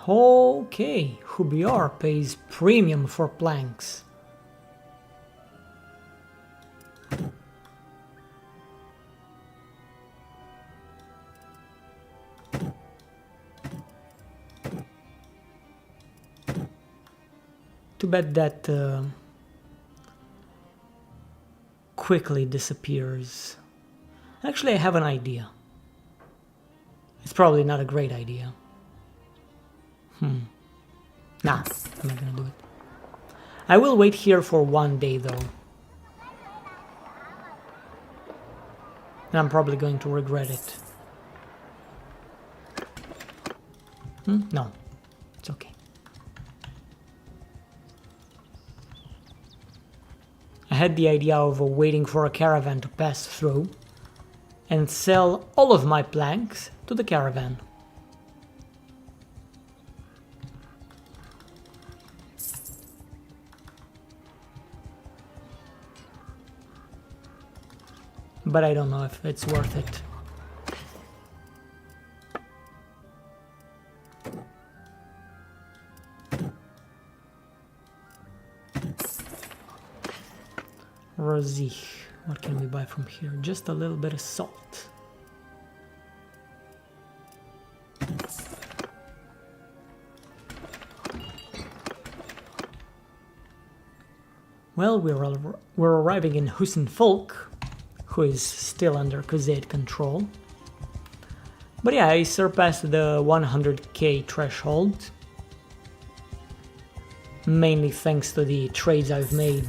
A: Okay, Hubiar pays premium for planks. Too bad that quickly disappears. Actually, I have an idea. It's probably not a great idea. Nah, I'm not gonna do it. I will wait here for 1 day though. And I'm probably going to regret it. No, it's okay. I had the idea of waiting for a caravan to pass through and sell all of my planks to the caravan. But I don't know if it's worth it. Rosich. What can we buy from here? Just a little bit of salt. Well, we're arriving in Hussenfolk, who is still under Khuzait control. But yeah, I surpassed the 100k threshold. Mainly thanks to the trades I've made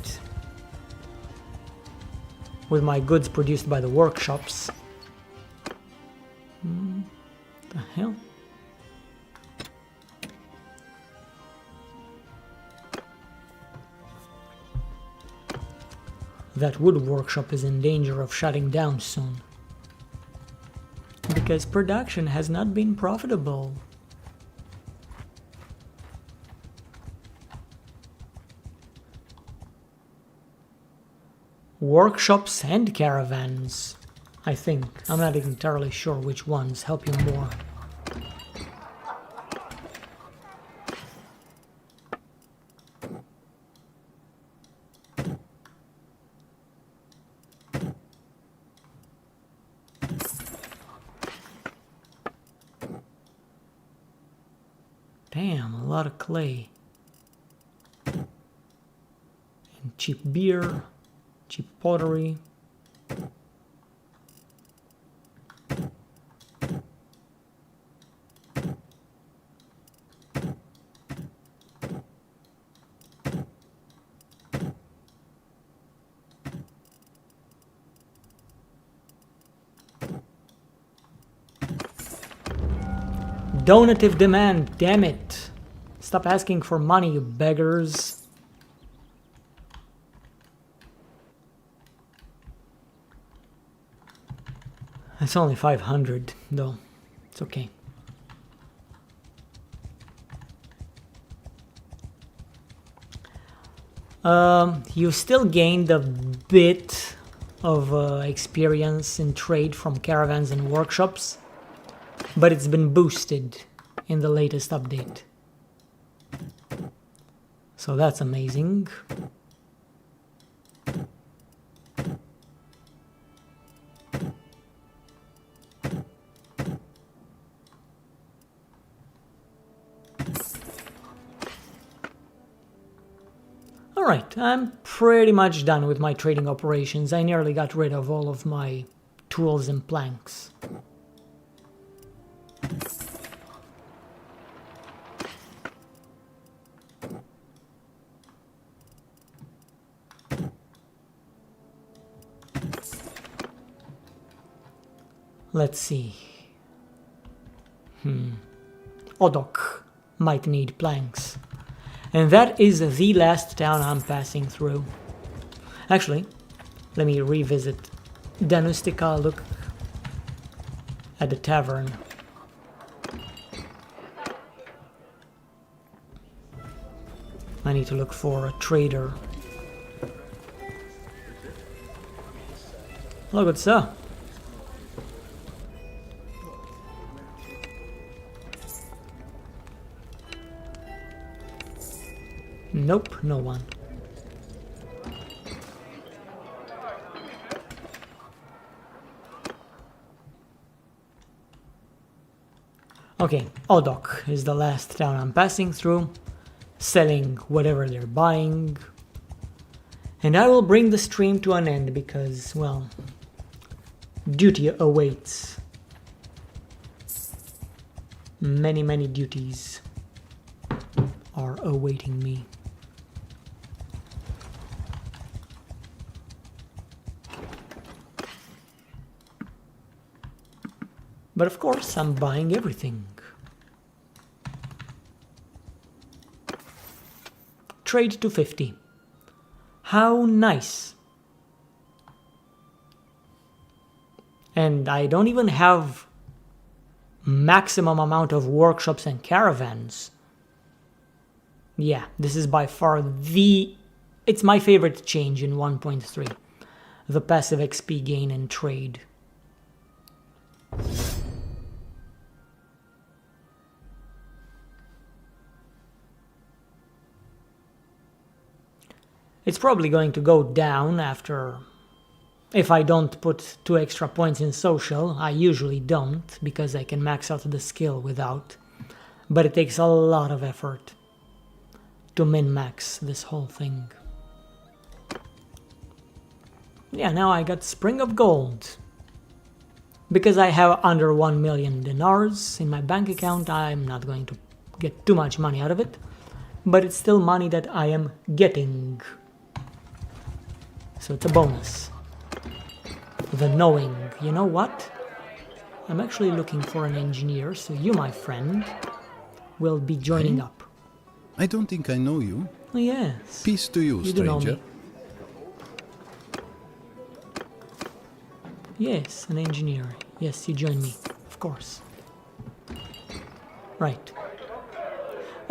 A: with my goods produced by the workshops. The hell? That wood workshop is in danger of shutting down soon. Because production has not been profitable. Workshops and caravans, I think. I'm not entirely sure which ones help you more. Damn, a lot of clay. And cheap beer. Cheap pottery. Donative demand, damn it. Stop asking for money, you beggars. It's only 500, though. It's okay. You still gained a bit of experience in trade from caravans and workshops, but it's been boosted in the latest update. So that's amazing. Alright, I'm pretty much done with my trading operations. I nearly got rid of all of my tools and planks. Let's see. Odok might need planks. And that is the last town I'm passing through. Actually, let me revisit Danustica, look at the tavern. I need to look for a trader. Hello, good sir. Nope, no one. Okay, Odok is the last town I'm passing through, selling whatever they're buying. And I will bring the stream to an end because, well, duty awaits. Many, many duties are awaiting me. But of course, I'm buying everything. Trade to 50. How nice. And I don't even have maximum amount of workshops and caravans. Yeah, this is by far it's my favorite change in 1.3. The passive XP gain and trade. It's probably going to go down after, if I don't put 2 extra points in social. I usually don't, because I can max out the skill without. But it takes a lot of effort to min-max this whole thing. Yeah, now I got Spring of Gold. Because I have under 1 million dinars in my bank account, I'm not going to get too much money out of it. But it's still money that I am getting. So it's a bonus. The knowing. You know what? I'm actually looking for an engineer, so you, my friend, will be joining up.
F: I don't think I know you.
A: Oh, yes.
F: Peace to you,
A: You do know
F: stranger.
A: me. Yes, an engineer. Yes, you join me. Of course. Right.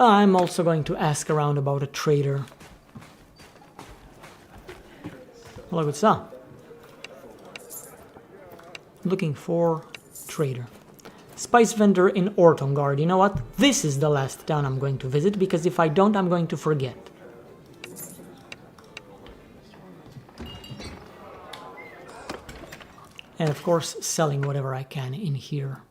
A: I'm also going to ask around about a trader. Hello, what's up? Looking for trader. Spice vendor in Ortongard. You know what? This is the last town I'm going to visit, because if I don't, I'm going to forget. And of course, selling whatever I can in here.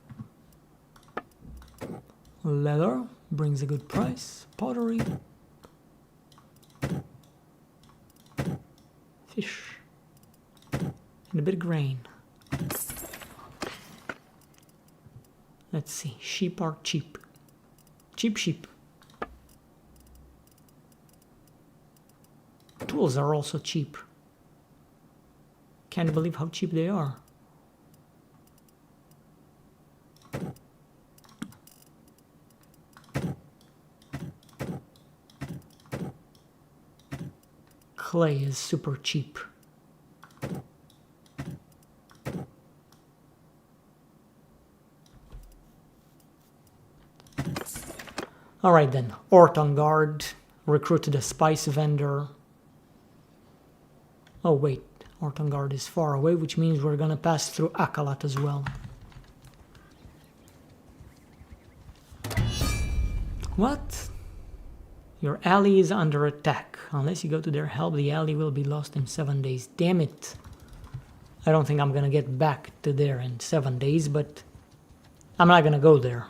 A: Leather brings a good price. Pottery. Fish. And a bit of grain. Let's see. Sheep are cheap. Cheap sheep. Tools are also cheap. Can't believe how cheap they are. Clay is super cheap. Alright then, Ortongard, recruited a spice vendor. Oh wait, Ortongard is far away, which means we're gonna pass through Akalat as well. What? Your alley is under attack. Unless you go to their help, the alley will be lost in 7 days. Damn it. I don't think I'm gonna get back to there in 7 days, but I'm not gonna go there.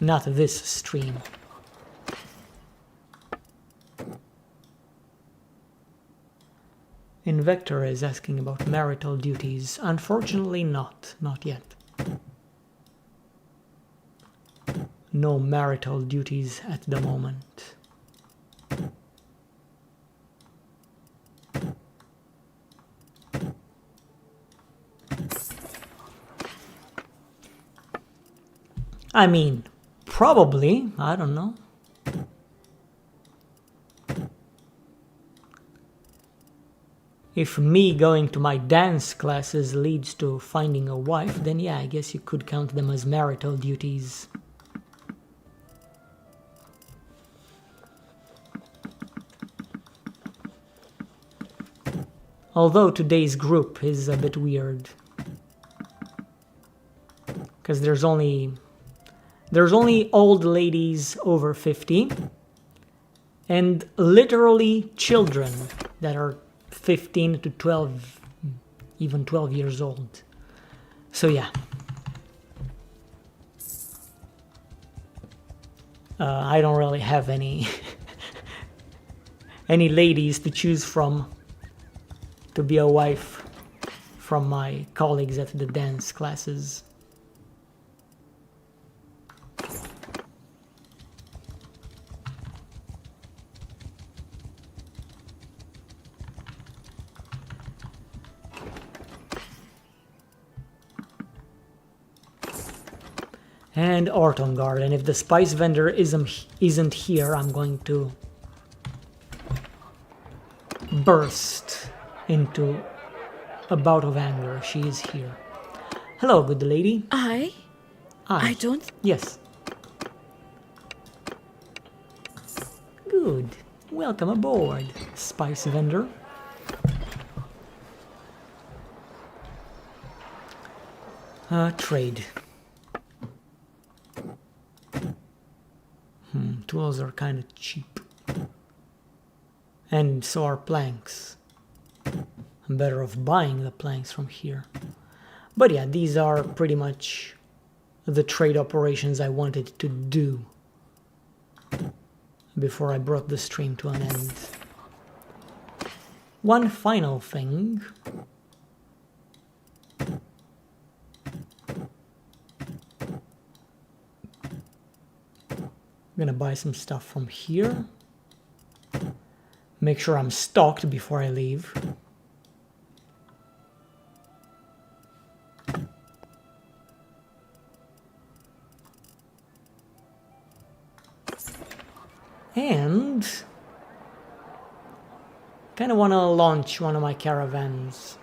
A: Not this stream. Invector is asking about marital duties. Unfortunately not. Not yet. No marital duties at the moment. I mean, probably, I don't know. If me going to my dance classes leads to finding a wife, then yeah, I guess you could count them as marital duties. Although today's group is a bit weird. Because there's only old ladies over 50 and literally children that are 15 to 12, even 12 years old. So yeah. I don't really have any any ladies to choose from to be a wife from my colleagues at the dance classes. And Ortongard, and if the spice vendor isn't here, I'm going to burst into a bout of anger. She is here. Hello, good lady.
G: I don't...
A: Yes. Good. Welcome aboard, spice vendor. Trade. Tools are kind of cheap. And so are planks. I'm better off buying the planks from here. But yeah, these are pretty much the trade operations I wanted to do before I brought the stream to an end. One final thing. I'm gonna buy some stuff from here. Make sure I'm stocked before I leave. And kind of want to launch one of my caravans.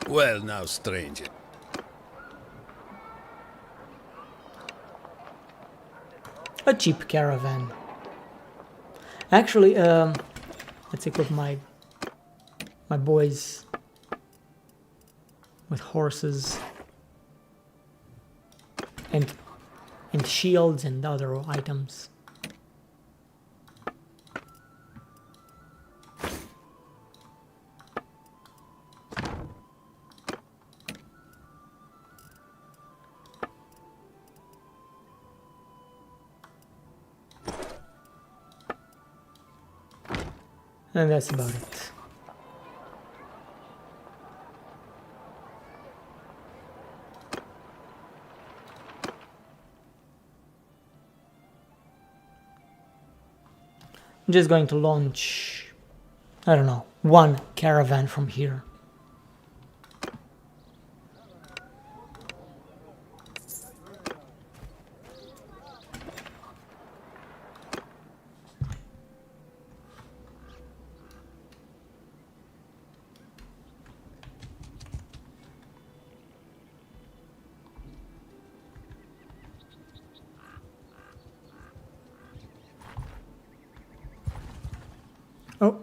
F: Well, now, stranger.
A: A cheap caravan. Actually, let's equip my boys with horses and shields and other items. And that's about it. I'm just going to launch, I don't know, one caravan from here. Oh.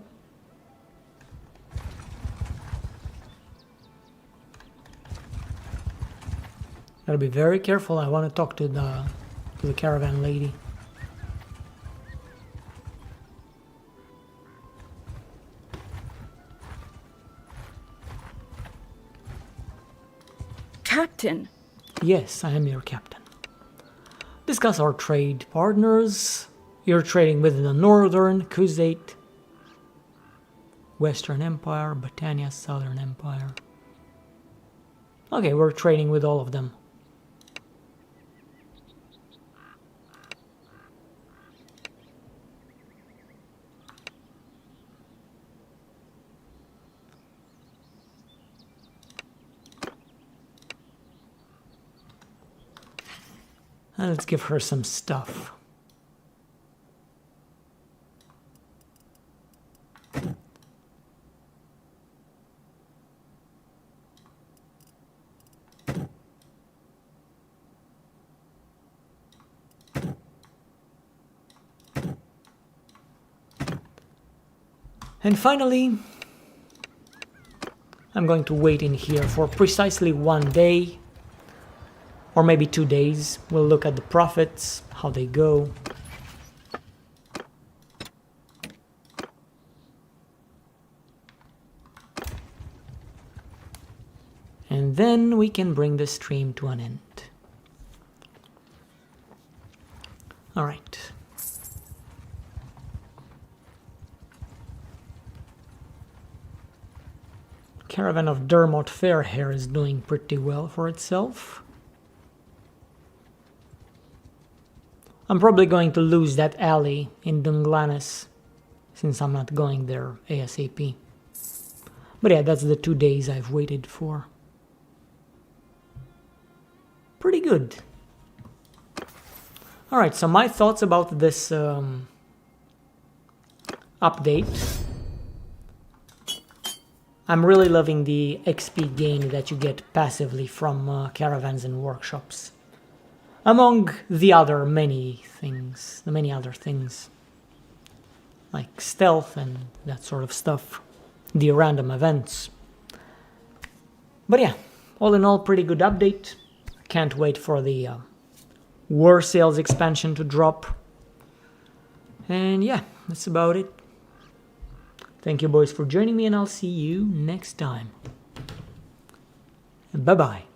A: Gotta be very careful. I want to talk to the caravan lady.
G: Captain.
A: Yes, I am your captain. Discuss our trade partners. You're trading with the Northern Khuzait, Western Empire, Britannia, Southern Empire. Okay, we're trading with all of them. And let's give her some stuff. And finally, I'm going to wait in here for precisely 1 day, or maybe 2 days. We'll look at the profits, how they go. And then we can bring the stream to an end. Alright. Caravan of Dermot Fairhair is doing pretty well for itself. I'm probably going to lose that alley in Dunglanis since I'm not going there ASAP. But yeah, that's the 2 days I've waited for. Pretty good. Alright, so my thoughts about this update. I'm really loving the XP gain that you get passively from caravans and workshops. Among the other many things, the many other things. Like stealth and that sort of stuff. The random events. But yeah, all in all, pretty good update. Can't wait for the War Sales expansion to drop. And yeah, that's about it. Thank you boys for joining me, and I'll see you next time. Bye bye.